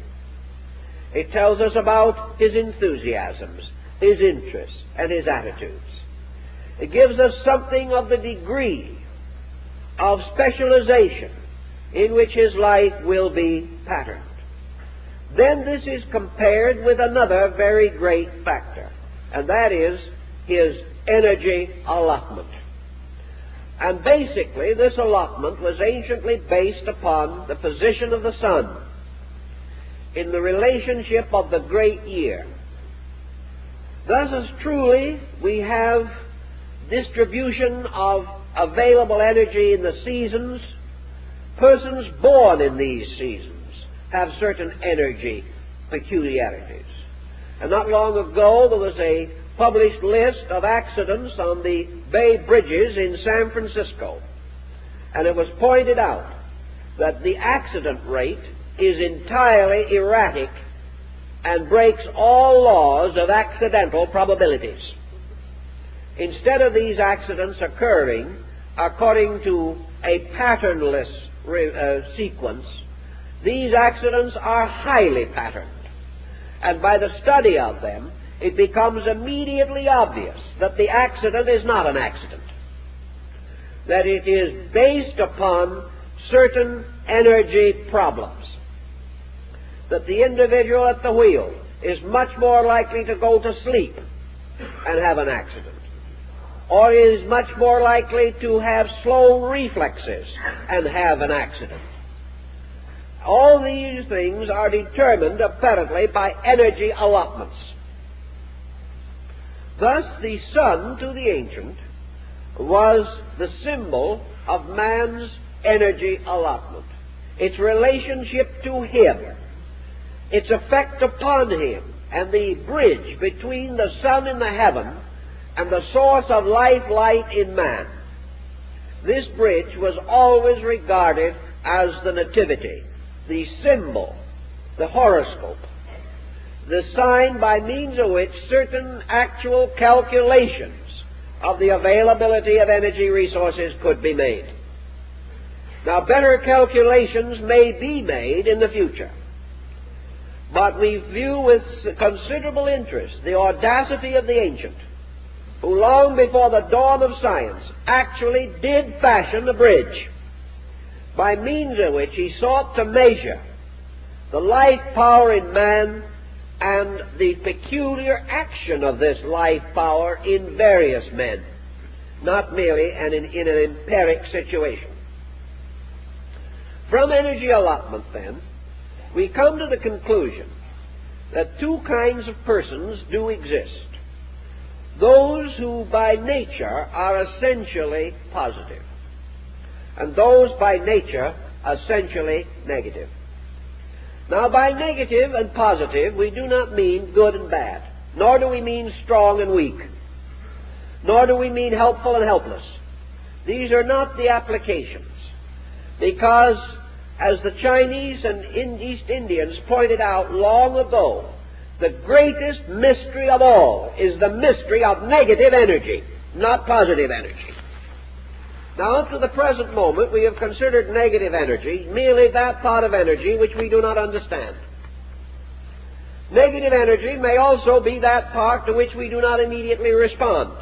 It tells us about his enthusiasms, his interests, and his attitudes. It gives us something of the degree of specialization in which his life will be patterned. Then this is compared with another very great factor, and that is his energy allotment. And basically, this allotment was anciently based upon the position of the sun in the relationship of the great year. Thus, as truly we have distribution of available energy in the seasons, persons born in these seasons have certain energy peculiarities. And not long ago there was a published list of accidents on the Bay Bridges in San Francisco, and it was pointed out that the accident rate is entirely erratic and breaks all laws of accidental probabilities. Instead of these accidents occurring according to a patternless sequence, these accidents are highly patterned. And by the study of them, it becomes immediately obvious that the accident is not an accident, that it is based upon certain energy problems, that the individual at the wheel is much more likely to go to sleep and have an accident, or is much more likely to have slow reflexes and have an accident. All these things are determined apparently by energy allotments. Thus the sun to the ancient was the symbol of man's energy allotment, its relationship to him, its effect upon him, and the bridge between the sun in the heaven and the source of life light in man. This bridge was always regarded as the nativity, the symbol, the horoscope, the sign by means of which certain actual calculations of the availability of energy resources could be made. Now, better calculations may be made in the future, but we view with considerable interest the audacity of the ancient, who long before the dawn of science actually did fashion a bridge by means of which he sought to measure the life power in man and the peculiar action of this life power in various men, not merely in an empiric situation. From energy allotment, then, we come to the conclusion that two kinds of persons do exist. Those who by nature are essentially positive, and those by nature essentially negative. Now, by negative and positive, we do not mean good and bad, nor do we mean strong and weak, nor do we mean helpful and helpless. These are not the applications, because, as the Chinese and East Indians pointed out long ago, the greatest mystery of all is the mystery of negative energy, not positive energy. Now, up to the present moment, we have considered negative energy merely that part of energy which we do not understand. Negative energy may also be that part to which we do not immediately respond.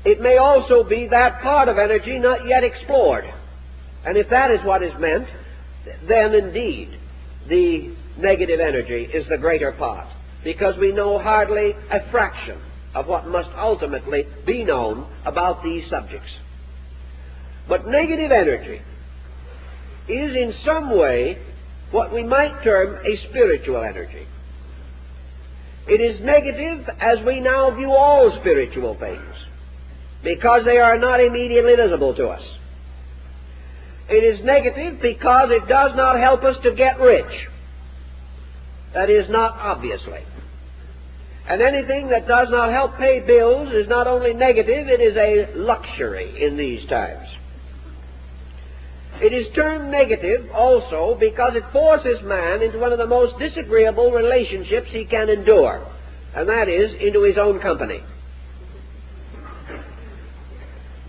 It may also be that part of energy not yet explored. And if that is what is meant, then indeed the negative energy is the greater part, because we know hardly a fraction of what must ultimately be known about these subjects. But negative energy is in some way what we might term a spiritual energy. It is negative as we now view all spiritual things, because they are not immediately visible to us. It is negative because it does not help us to get rich. That is, not obviously. And anything that does not help pay bills is not only negative, it is a luxury in these times. It is termed negative also because it forces man into one of the most disagreeable relationships he can endure, and that is into his own company.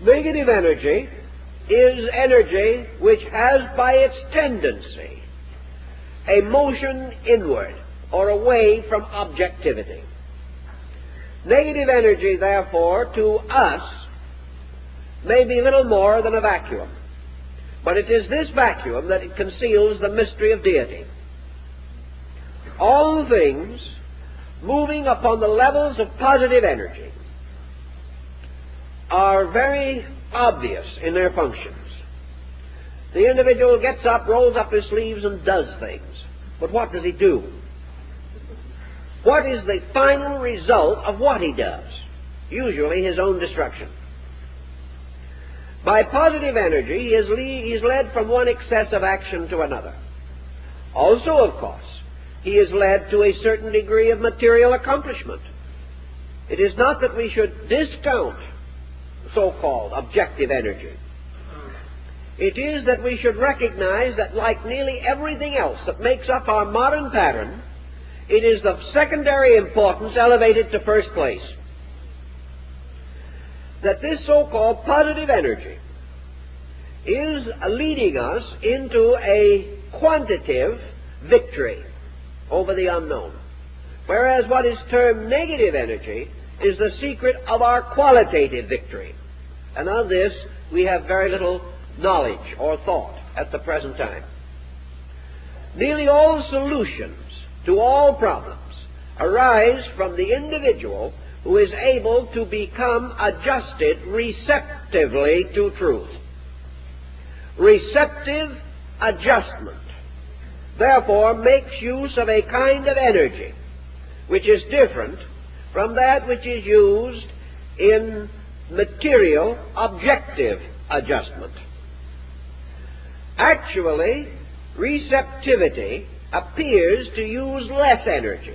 Negative energy is energy which has by its tendency a motion inward or away from objectivity. Negative energy, therefore, to us may be little more than a vacuum. But it is this vacuum that it conceals the mystery of deity. All things moving upon the levels of positive energy are very obvious in their functions. The individual gets up, rolls up his sleeves, and does things. But what does he do? what is the final result of what he does? Usually his own destruction. By positive energy, he is led from one excess of action to another. Also, of course, he is led to a certain degree of material accomplishment. It is not that we should discount so-called objective energy. It is that we should recognize that, like nearly everything else that makes up our modern pattern, it is of secondary importance elevated to first place. That this so-called positive energy is leading us into a quantitative victory over the unknown, whereas what is termed negative energy is the secret of our qualitative victory. And of this we have very little knowledge or thought at the present time. Nearly all solutions to all problems arise from the individual who is able to become adjusted receptively to truth. Receptive adjustment, therefore, makes use of a kind of energy which is different from that which is used in material objective adjustment. Actually, receptivity appears to use less energy.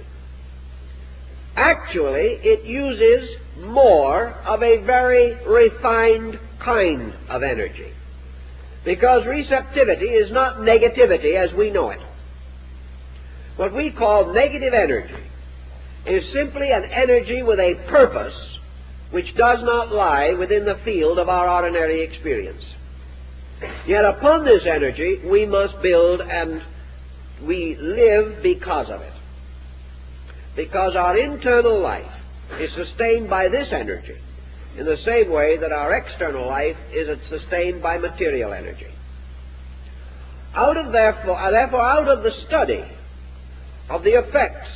Actually, it uses more of a very refined kind of energy, because receptivity is not negativity as we know it. What we call negative energy is simply an energy with a purpose which does not lie within the field of our ordinary experience. Yet upon this energy we must build, and we live because of it. Because our internal life is sustained by this energy in the same way that our external life is sustained by material energy. Therefore, out of the study of the effects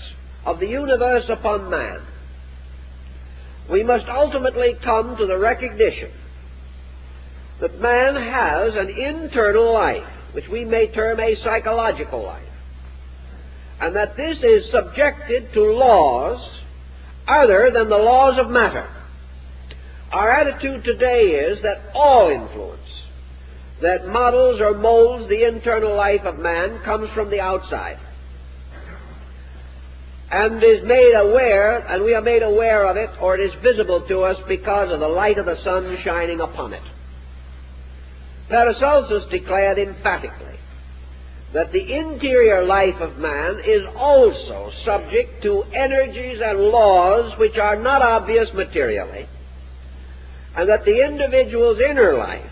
of the universe upon man, we must ultimately come to the recognition that man has an internal life, which we may term a psychological life, and that this is subjected to laws other than the laws of matter. Our attitude today is that all influence that models or molds the internal life of man comes from the outside, and is made aware, and we are made aware of it, or it is visible to us because of the light of the sun shining upon it. Paracelsus declared emphatically that the interior life of man is also subject to energies and laws which are not obvious materially, and that the individual's inner life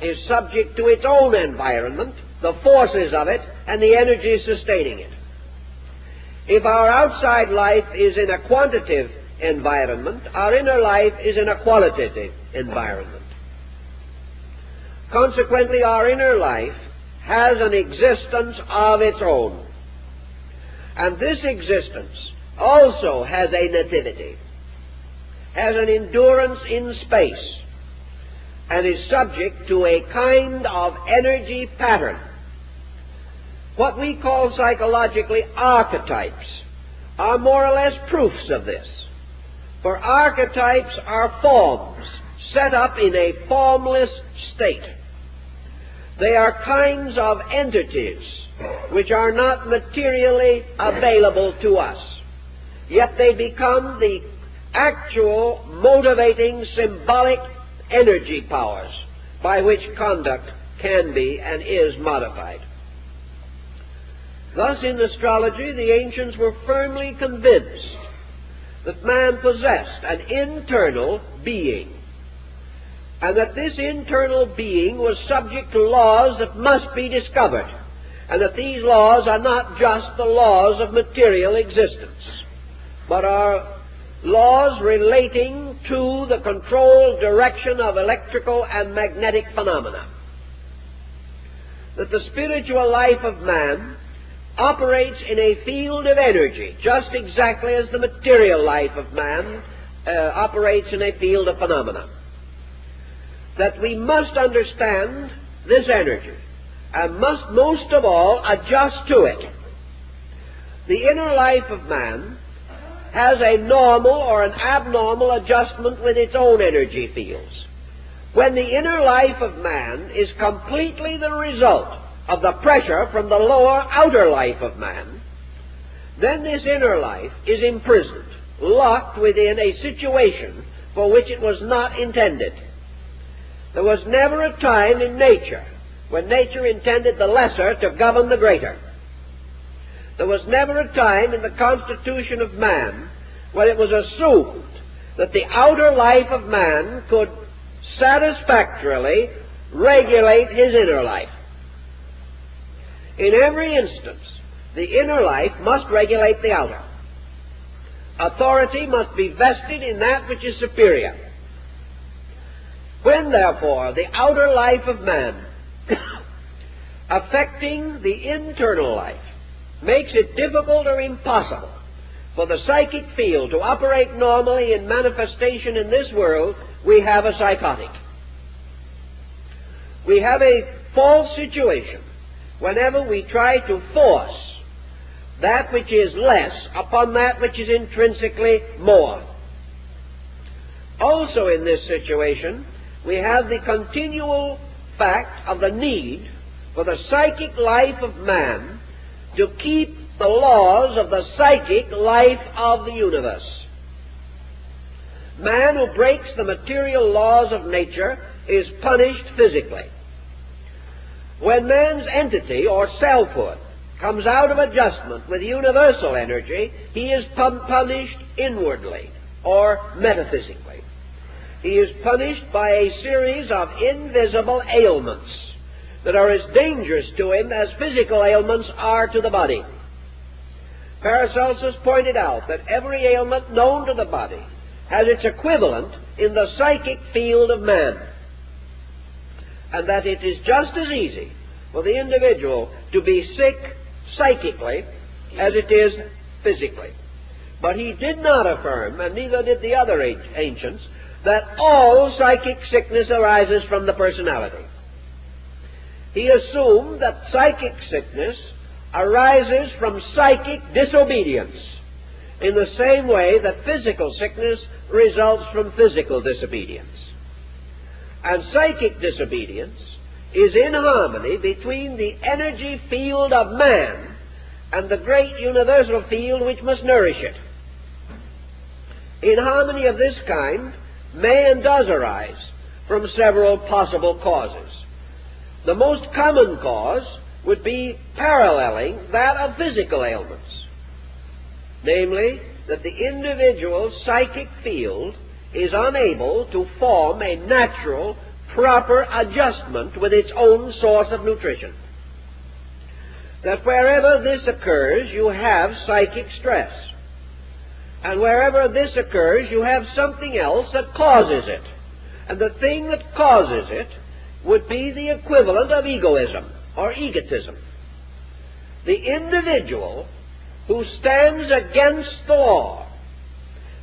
is subject to its own environment, the forces of it, and the energies sustaining it. If our outside life is in a quantitative environment, our inner life is in a qualitative environment. Consequently, our inner life has an existence of its own. And this existence also has a nativity, has an endurance in space, and is subject to a kind of energy pattern. What we call psychologically archetypes are more or less proofs of this. For archetypes are forms set up in a formless state. They are kinds of entities which are not materially available to us, yet they become the actual motivating symbolic energy powers by which conduct can be and is modified. Thus, in astrology, the ancients were firmly convinced that man possessed an internal being, and that this internal being was subject to laws that must be discovered, and that these laws are not just the laws of material existence, but are laws relating to the controlled direction of electrical and magnetic phenomena. That the spiritual life of man operates in a field of energy, just exactly as the material life of man operates in a field of phenomena. That we must understand this energy, and must most of all adjust to it. the inner life of man has a normal or an abnormal adjustment with its own energy fields. When the inner life of man is completely the result of the pressure from the lower outer life of man, then this inner life is imprisoned, locked within a situation for which it was not intended. There was never a time in nature when nature intended the lesser to govern the greater. There was never a time in the constitution of man when it was assumed that the outer life of man could satisfactorily regulate his inner life. In every instance, the inner life must regulate the outer. Authority must be vested in that which is superior. When, therefore, the outer life of man, affecting the internal life, makes it difficult or impossible for the psychic field to operate normally in manifestation in this world, we have a psychotic. We have a false situation whenever we try to force that which is less upon that which is intrinsically more. Also in this situation, we have the continual fact of the need for the psychic life of man to keep the laws of the psychic life of the universe. Man who breaks the material laws of nature is punished physically. When man's entity or selfhood comes out of adjustment with universal energy, he is punished inwardly or metaphysically. He is punished by a series of invisible ailments that are as dangerous to him as physical ailments are to the body. Paracelsus pointed out that every ailment known to the body has its equivalent in the psychic field of man, and that it is just as easy for the individual to be sick psychically as it is physically. But he did not affirm, and neither did the other ancients, that all psychic sickness arises from the personality. He assumed that psychic sickness arises from psychic disobedience, in the same way that physical sickness results from physical disobedience. And psychic disobedience is in harmony between the energy field of man and the great universal field which must nourish it. In harmony of this kind may and does arise from several possible causes. The most common cause would be paralleling that of physical ailments, namely that the individual's psychic field is unable to form a natural, proper adjustment with its own source of nutrition. That wherever this occurs, you have psychic stress. And wherever this occurs, you have something else that causes it. And the thing that causes it would be the equivalent of egoism or egotism. The individual who stands against the law,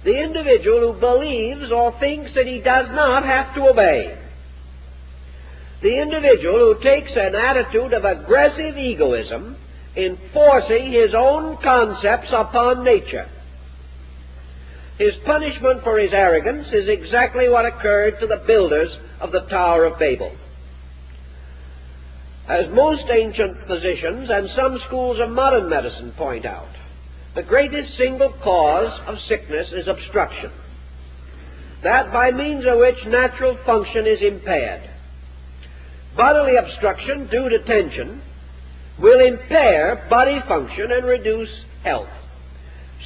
the individual who believes or thinks that he does not have to obey, the individual who takes an attitude of aggressive egoism in forcing his own concepts upon nature. His punishment for his arrogance is exactly what occurred to the builders of the Tower of Babel. As most ancient physicians and some schools of modern medicine point out, the greatest single cause of sickness is obstruction, that by means of which natural function is impaired. Bodily obstruction due to tension will impair body function and reduce health.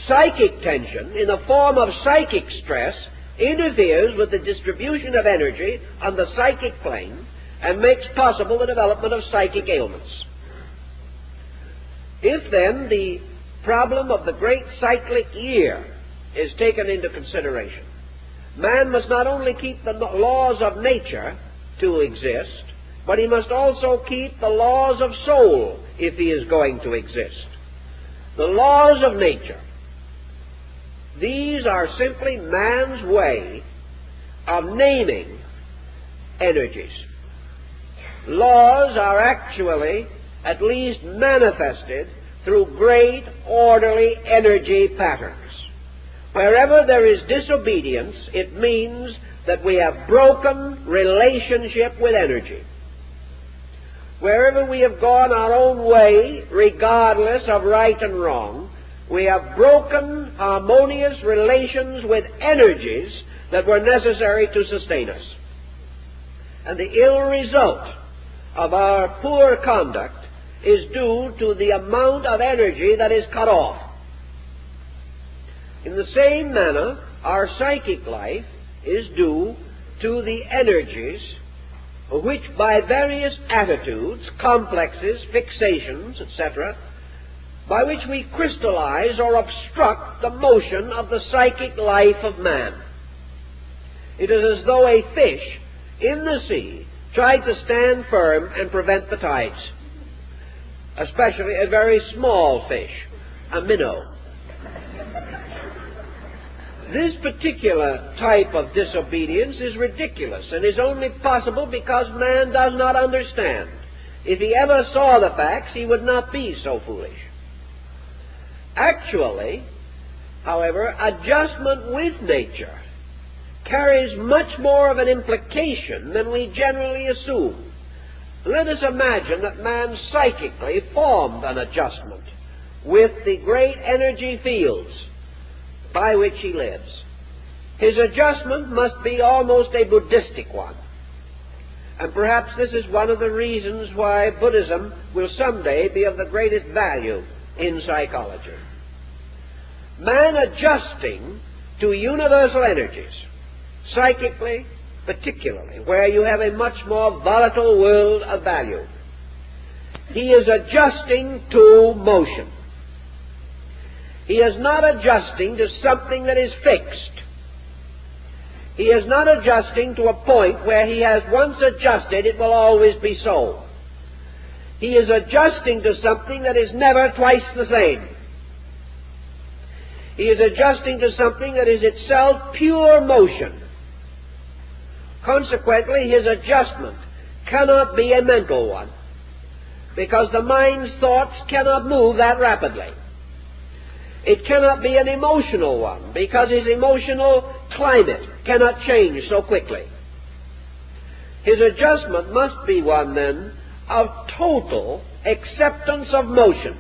Psychic tension in the form of psychic stress interferes with the distribution of energy on the psychic plane and makes possible the development of psychic ailments. If then the problem of the great cyclic year is taken into consideration, man must not only keep the laws of nature to exist, but he must also keep the laws of soul if he is going to exist. The laws of nature, these are simply man's way of naming energies. Laws are actually at least manifested through great orderly energy patterns. Wherever there is disobedience, it means that we have broken relationship with energy. Wherever we have gone our own way, regardless of right and wrong, we have broken harmonious relations with energies that were necessary to sustain us. And the ill result of our poor conduct is due to the amount of energy that is cut off. In the same manner, our psychic life is due to the energies which by various attitudes, complexes, fixations, etc., by which we crystallize or obstruct the motion of the psychic life of man. It is as though a fish in the sea tried to stand firm and prevent the tides, especially a very small fish, a minnow. This particular type of disobedience is ridiculous and is only possible because man does not understand. If he ever saw the facts, he would not be so foolish. Actually, however, adjustment with nature carries much more of an implication than we generally assume. Let us imagine that man psychically formed an adjustment with the great energy fields by which he lives. His adjustment must be almost a Buddhistic one. And perhaps this is one of the reasons why Buddhism will someday be of the greatest value in psychology. Man adjusting to universal energies, psychically particularly, where you have a much more volatile world of value. He is adjusting to motion. He is not adjusting to something that is fixed. He is not adjusting to a point where he has once adjusted, it will always be so. He is adjusting to something that is never twice the same. He is adjusting to something that is itself pure motion. Consequently, his adjustment cannot be a mental one, because the mind's thoughts cannot move that rapidly. It cannot be an emotional one, because his emotional climate cannot change so quickly. His adjustment must be one, then, of total acceptance of motion,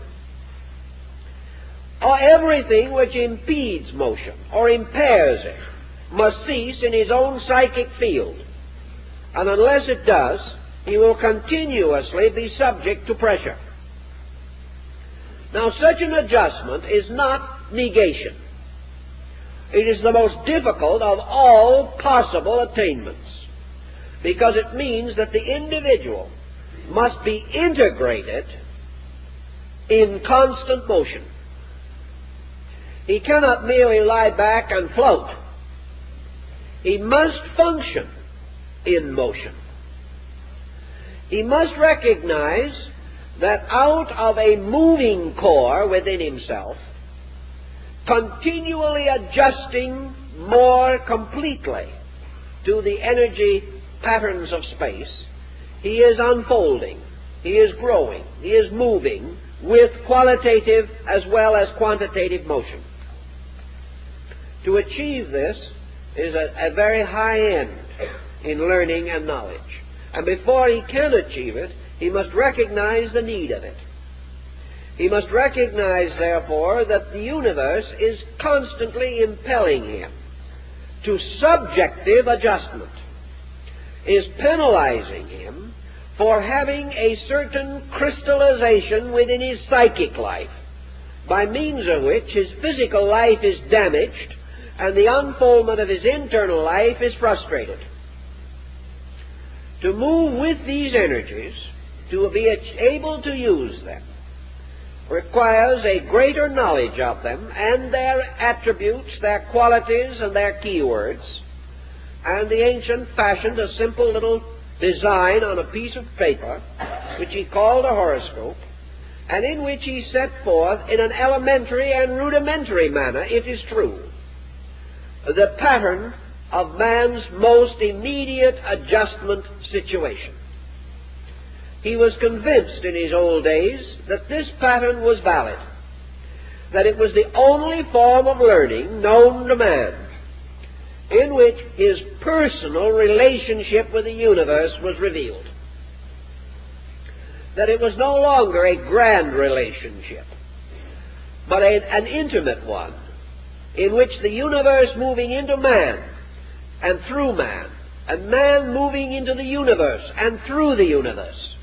or everything which impedes motion or impairs it must cease in his own psychic field, and unless it does, he will continuously be subject to pressure. Now, such an adjustment is not negation. It is the most difficult of all possible attainments, because it means that the individual must be integrated in constant motion. He cannot merely lie back and float. He must function in motion. He must recognize that out of a moving core within himself, continually adjusting more completely to the energy patterns of space, he is unfolding, he is growing, he is moving with qualitative as well as quantitative motion. To achieve this is a very high end in learning and knowledge. And before he can achieve it, he must recognize the need of it. He must recognize, therefore, that the universe is constantly impelling him to subjective adjustment, is penalizing him for having a certain crystallization within his psychic life, by means of which his physical life is damaged and the unfoldment of his internal life is frustrated. To move with these energies, to be able to use them, requires a greater knowledge of them and their attributes, their qualities, and their keywords. And the ancient fashioned a simple little design on a piece of paper, which he called a horoscope, and in which he set forth in an elementary and rudimentary manner, it is true, the pattern of man's most immediate adjustment situation. he was convinced in his old days that this pattern was valid, that it was the only form of learning known to man in which his personal relationship with the universe was revealed, that it was no longer a grand relationship, but an intimate one, in which the universe moving into man and through man, and man moving into the universe and through the universe,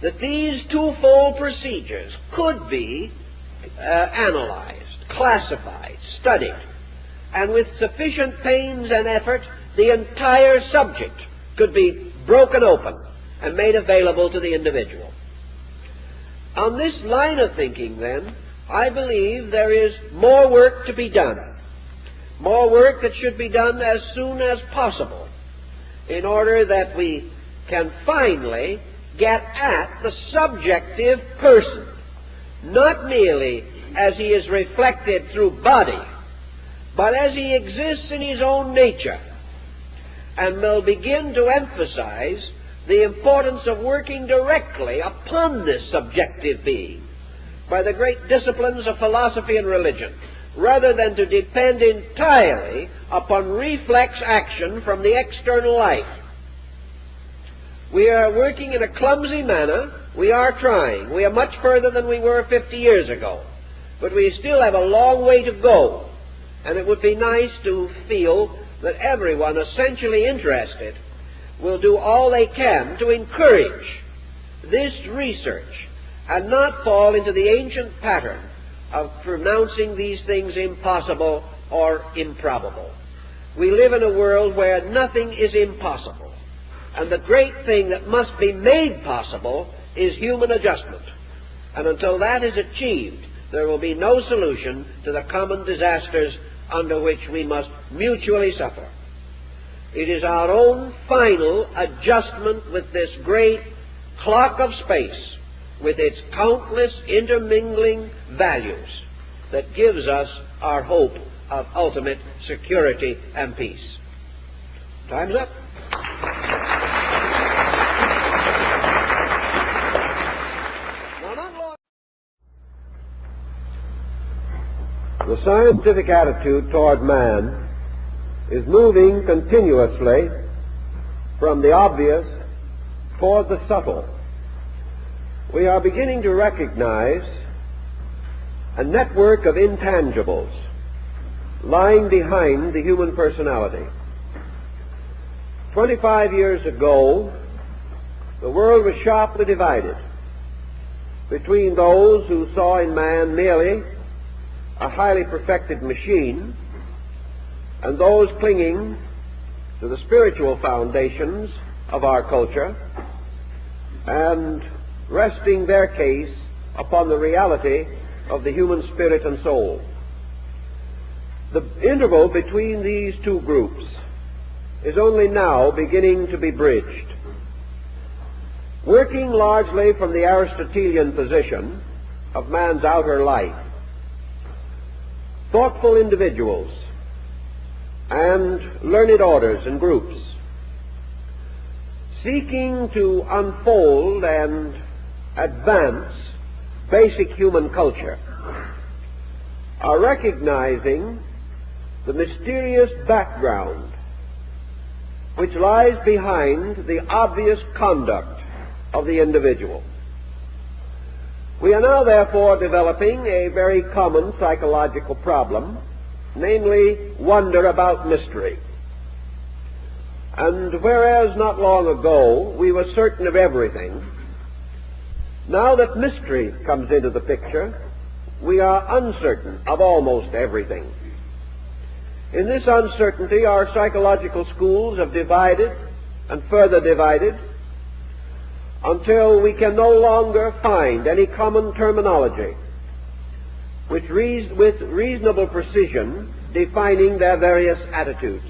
that these twofold procedures could be analyzed, classified, studied, and with sufficient pains and effort, the entire subject could be broken open and made available to the individual. On this line of thinking, then, I believe there is more work to be done, more work that should be done as soon as possible, in order that we can finally get at the subjective person, not merely as he is reflected through body, but as he exists in his own nature, and will begin to emphasize the importance of working directly upon this subjective being by the great disciplines of philosophy and religion, rather than to depend entirely upon reflex action from the external life. We are working in a clumsy manner. We are trying. We are much further than we were 50 years ago. But we still have a long way to go. And it would be nice to feel that everyone essentially interested will do all they can to encourage this research and not fall into the ancient pattern of pronouncing these things impossible or improbable. We live in a world where nothing is impossible. And the great thing that must be made possible is human adjustment. And until that is achieved, there will be no solution to the common disasters under which we must mutually suffer. It is our own final adjustment with this great clock of space, with its countless intermingling values, that gives us our hope of ultimate security and peace. Time's up. The scientific attitude toward man is moving continuously from the obvious toward the subtle. We are beginning to recognize a network of intangibles lying behind the human personality. 25 years ago, the world was sharply divided between those who saw in man merely a highly perfected machine and those clinging to the spiritual foundations of our culture and resting their case upon the reality of the human spirit and soul. The interval between these two groups is only now beginning to be bridged. Working largely from the Aristotelian position of man's outer life, thoughtful individuals and learned orders and groups, seeking to unfold and advance basic human culture, are recognizing the mysterious background which lies behind the obvious conduct of the individual. We are now therefore developing a very common psychological problem, namely wonder about mystery. And whereas not long ago we were certain of everything, now that mystery comes into the picture, we are uncertain of almost everything. In this uncertainty, our psychological schools have divided and further divided until we can no longer find any common terminology which with reasonable precision defining their various attitudes.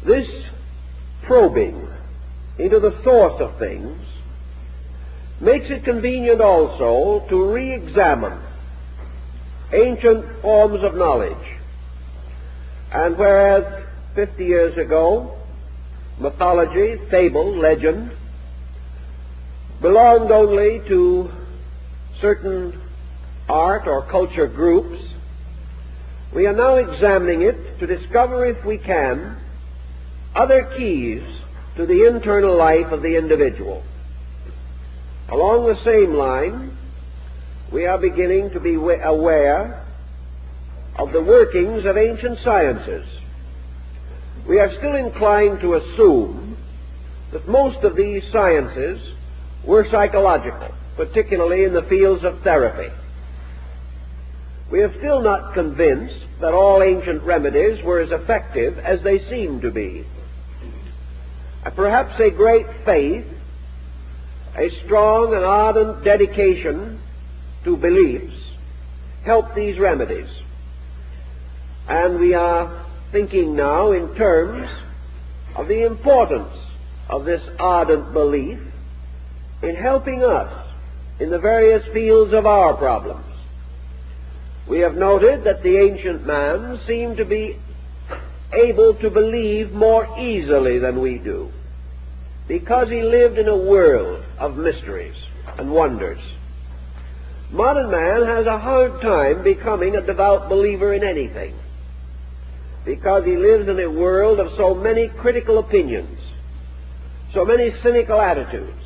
This probing into the source of things makes it convenient also to re-examine ancient forms of knowledge. And whereas 50 years ago mythology, fable, legend belonged only to certain art or culture groups, we are now examining it to discover, if we can, other keys to the internal life of the individual. Along the same line, we are beginning to be aware of the workings of ancient sciences. We are still inclined to assume that most of these sciences were psychological, particularly in the fields of therapy. We are still not convinced that all ancient remedies were as effective as they seem to be. Perhaps a great faith, a strong and ardent dedication to beliefs help these remedies. And we are thinking now in terms of the importance of this ardent belief in helping us in the various fields of our problems. We have noted that the ancient man seemed to be able to believe more easily than we do, because he lived in a world of mysteries and wonders. Modern man has a hard time becoming a devout believer in anything, because he lives in a world of so many critical opinions, so many cynical attitudes,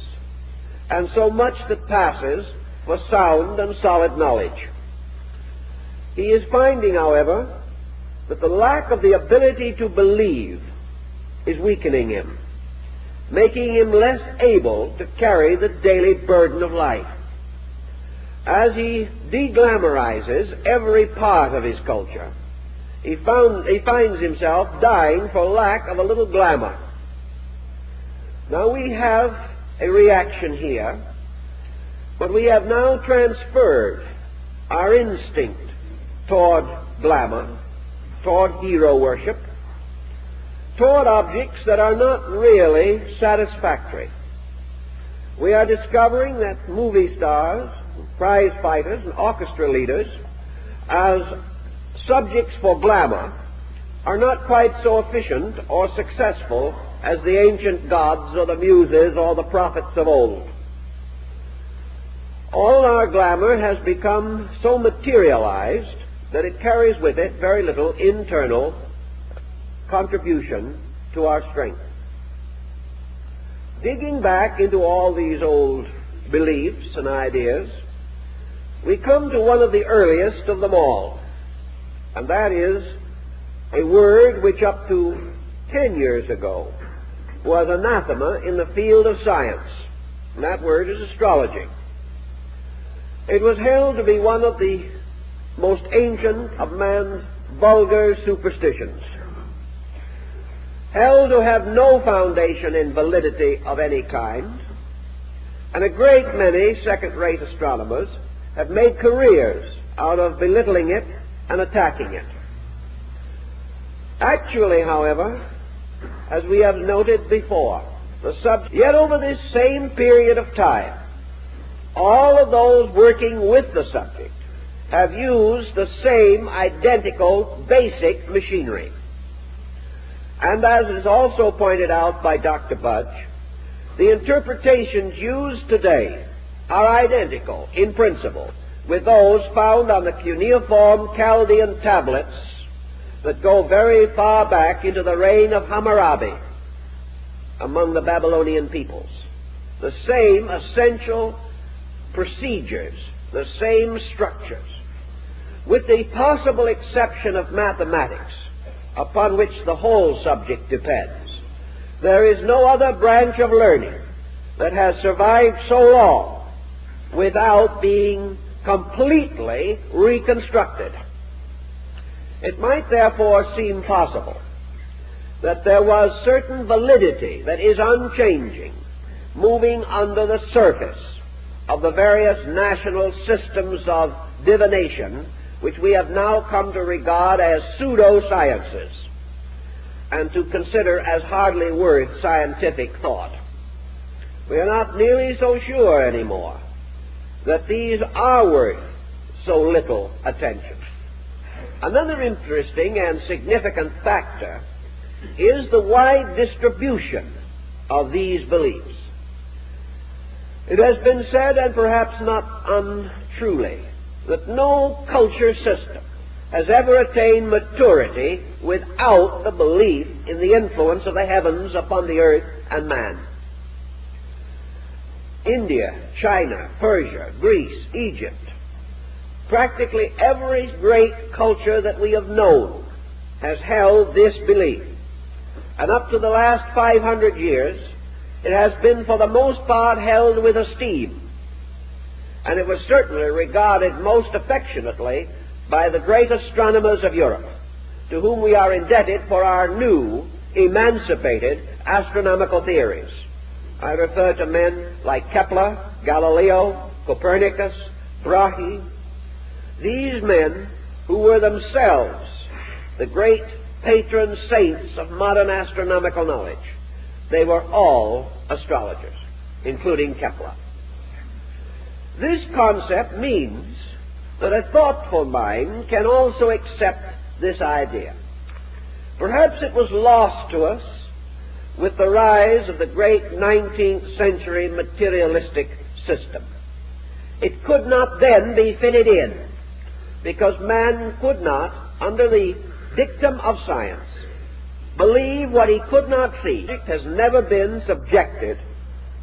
and so much that passes for sound and solid knowledge. He is finding, however, that the lack of the ability to believe is weakening him, making him less able to carry the daily burden of life. As he deglamorizes every part of his culture, he finds himself dying for lack of a little glamour. Now we have a reaction here, but we have now transferred our instinct toward glamour, toward hero worship, toward objects that are not really satisfactory. We are discovering that movie stars, prize fighters, and orchestra leaders, as subjects for glamour, are not quite so efficient or successful as the ancient gods or the muses or the prophets of old. All our glamour has become so materialized that it carries with it very little internal contribution to our strength. Digging back into all these old beliefs and ideas, we come to one of the earliest of them all, and that is a word which up to 10 years ago was anathema in the field of science, and that word is astrology. It was held to be one of the most ancient of man's vulgar superstitions, held to have no foundation in validity of any kind, and a great many second-rate astronomers have made careers out of belittling it and attacking it. Actually, however, as we have noted before, yet over this same period of time, all of those working with the subject have used the same identical basic machinery. And as is also pointed out by Dr. Budge, the interpretations used today are identical in principle with those found on the cuneiform Chaldean tablets that go very far back into the reign of Hammurabi among the Babylonian peoples. The same essential procedures, the same structures, with the possible exception of mathematics, upon which the whole subject depends. There is no other branch of learning that has survived so long without being completely reconstructed. It might therefore seem possible that there was certain validity that is unchanging, moving under the surface of the various national systems of divination, which we have now come to regard as pseudosciences and to consider as hardly worth scientific thought. We are not nearly so sure anymore that these are worth so little attention. Another interesting and significant factor is the wide distribution of these beliefs. It has been said, and perhaps not untruly, that no culture system has ever attained maturity without the belief in the influence of the heavens upon the earth and man. India, China, Persia, Greece, Egypt, practically every great culture that we have known has held this belief. And up to the last 500 years, it has been for the most part held with esteem. And it was certainly regarded most affectionately by the great astronomers of Europe, to whom we are indebted for our new, emancipated astronomical theories. I refer to men like Kepler, Galileo, Copernicus, Brahe. These men, who were themselves the great patron saints of modern astronomical knowledge, they were all astrologers, including Kepler. This concept means that a thoughtful mind can also accept this idea. Perhaps it was lost to us with the rise of the great 19th century materialistic system. It could not then be fitted in, because man could not, under the dictum of science, believe what he could not see. It has never been subjected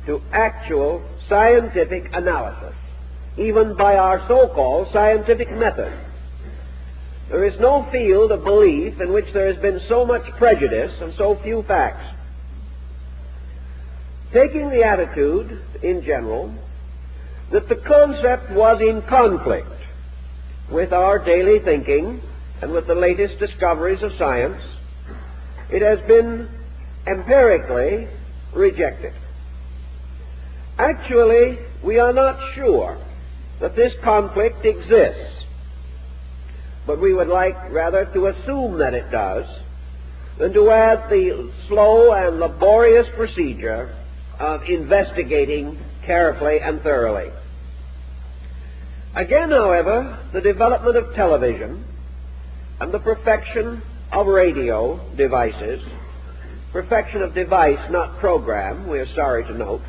to actual scientific analysis, even by our so-called scientific method. There is no field of belief in which there has been so much prejudice and so few facts. Taking the attitude, in general, that the concept was in conflict with our daily thinking and with the latest discoveries of science, it has been empirically rejected. Actually, we are not sure that this conflict exists, but we would like rather to assume that it does than to add the slow and laborious procedure of investigating carefully and thoroughly. Again, however, the development of television and the perfection of radio devices, perfection of device, not program, we are sorry to note,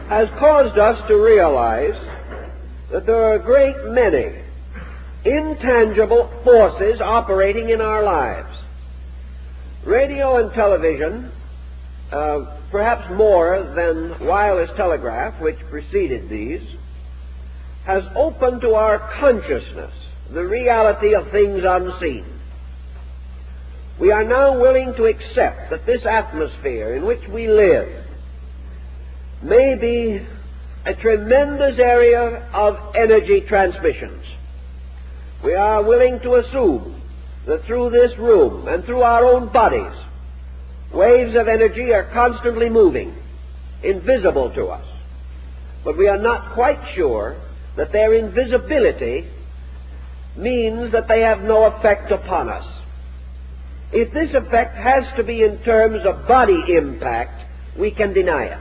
has caused us to realize that there are a great many intangible forces operating in our lives. Radio and television, perhaps more than wireless telegraph, which preceded these, has opened to our consciousness the reality of things unseen. We are now willing to accept that this atmosphere in which we live may be a tremendous area of energy transmissions. We are willing to assume that through this room and through our own bodies, waves of energy are constantly moving, invisible to us. But we are not quite sure that their invisibility means that they have no effect upon us. If this effect has to be in terms of body impact, we can deny it.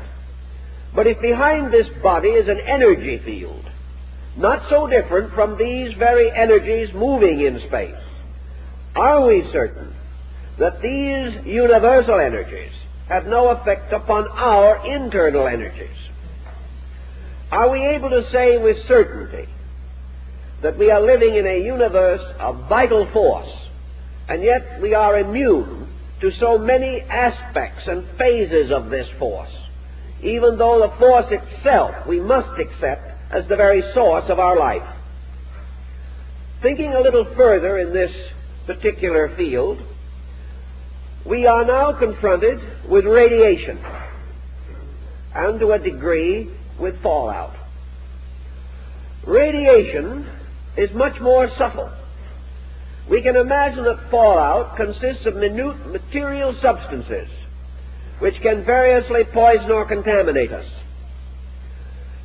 But if behind this body is an energy field, not so different from these very energies moving in space, are we certain that these universal energies have no effect upon our internal energies? Are we able to say with certainty that we are living in a universe of vital force, and yet we are immune to so many aspects and phases of this force, even though the force itself we must accept as the very source of our life? Thinking a little further in this particular field, we are now confronted with radiation, and to a degree with fallout. Radiation is much more subtle. We can imagine that fallout consists of minute material substances which can variously poison or contaminate us.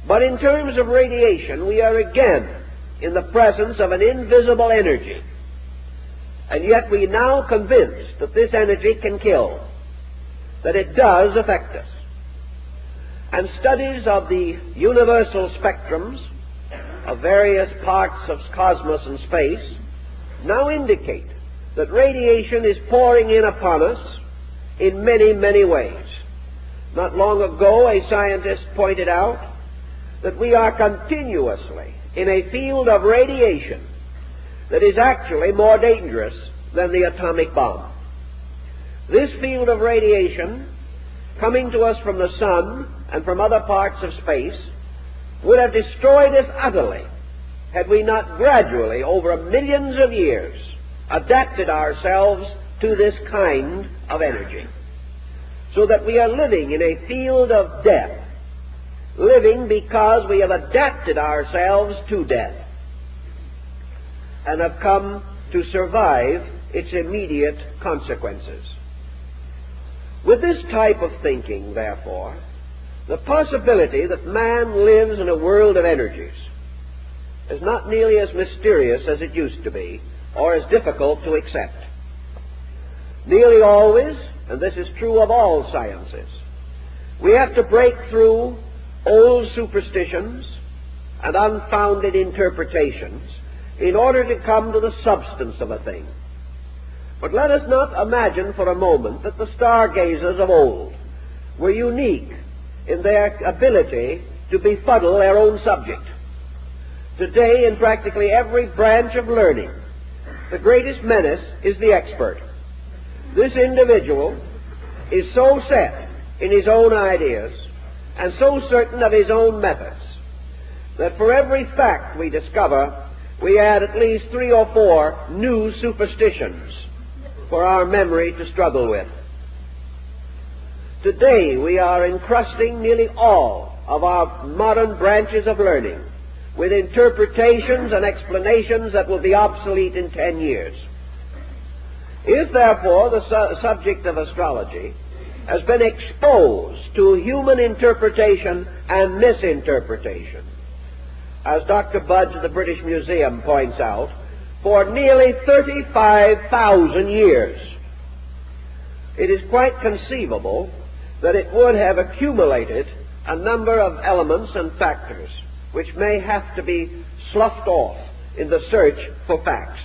But in terms of radiation, we are again in the presence of an invisible energy, and yet we are now convinced that this energy can kill, that it does affect us. And studies of the universal spectrums of various parts of cosmos and space now indicate that radiation is pouring in upon us in many, many ways. Not long ago, a scientist pointed out that we are continuously in a field of radiation that is actually more dangerous than the atomic bomb. This field of radiation, coming to us from the sun and from other parts of space, would have destroyed us utterly had we not gradually, over millions of years, adapted ourselves to this kind of energy. So that we are living in a field of death, living because we have adapted ourselves to death and have come to survive its immediate consequences. With this type of thinking, therefore, the possibility that man lives in a world of energies is not nearly as mysterious as it used to be, or as difficult to accept. Nearly always, and this is true of all sciences, we have to break through old superstitions and unfounded interpretations in order to come to the substance of a thing. But let us not imagine for a moment that the stargazers of old were unique in their ability to befuddle their own subject. Today, in practically every branch of learning, the greatest menace is the expert. This individual is so set in his own ideas and so certain of his own methods that for every fact we discover, we add at least 3 or 4 new superstitions for our memory to struggle with. Today we are encrusting nearly all of our modern branches of learning with interpretations and explanations that will be obsolete in 10 years. If, therefore, the subject of astrology has been exposed to human interpretation and misinterpretation, as Dr. Budge of the British Museum points out, for nearly 35,000 years, it is quite conceivable that it would have accumulated a number of elements and factors which may have to be sloughed off in the search for facts.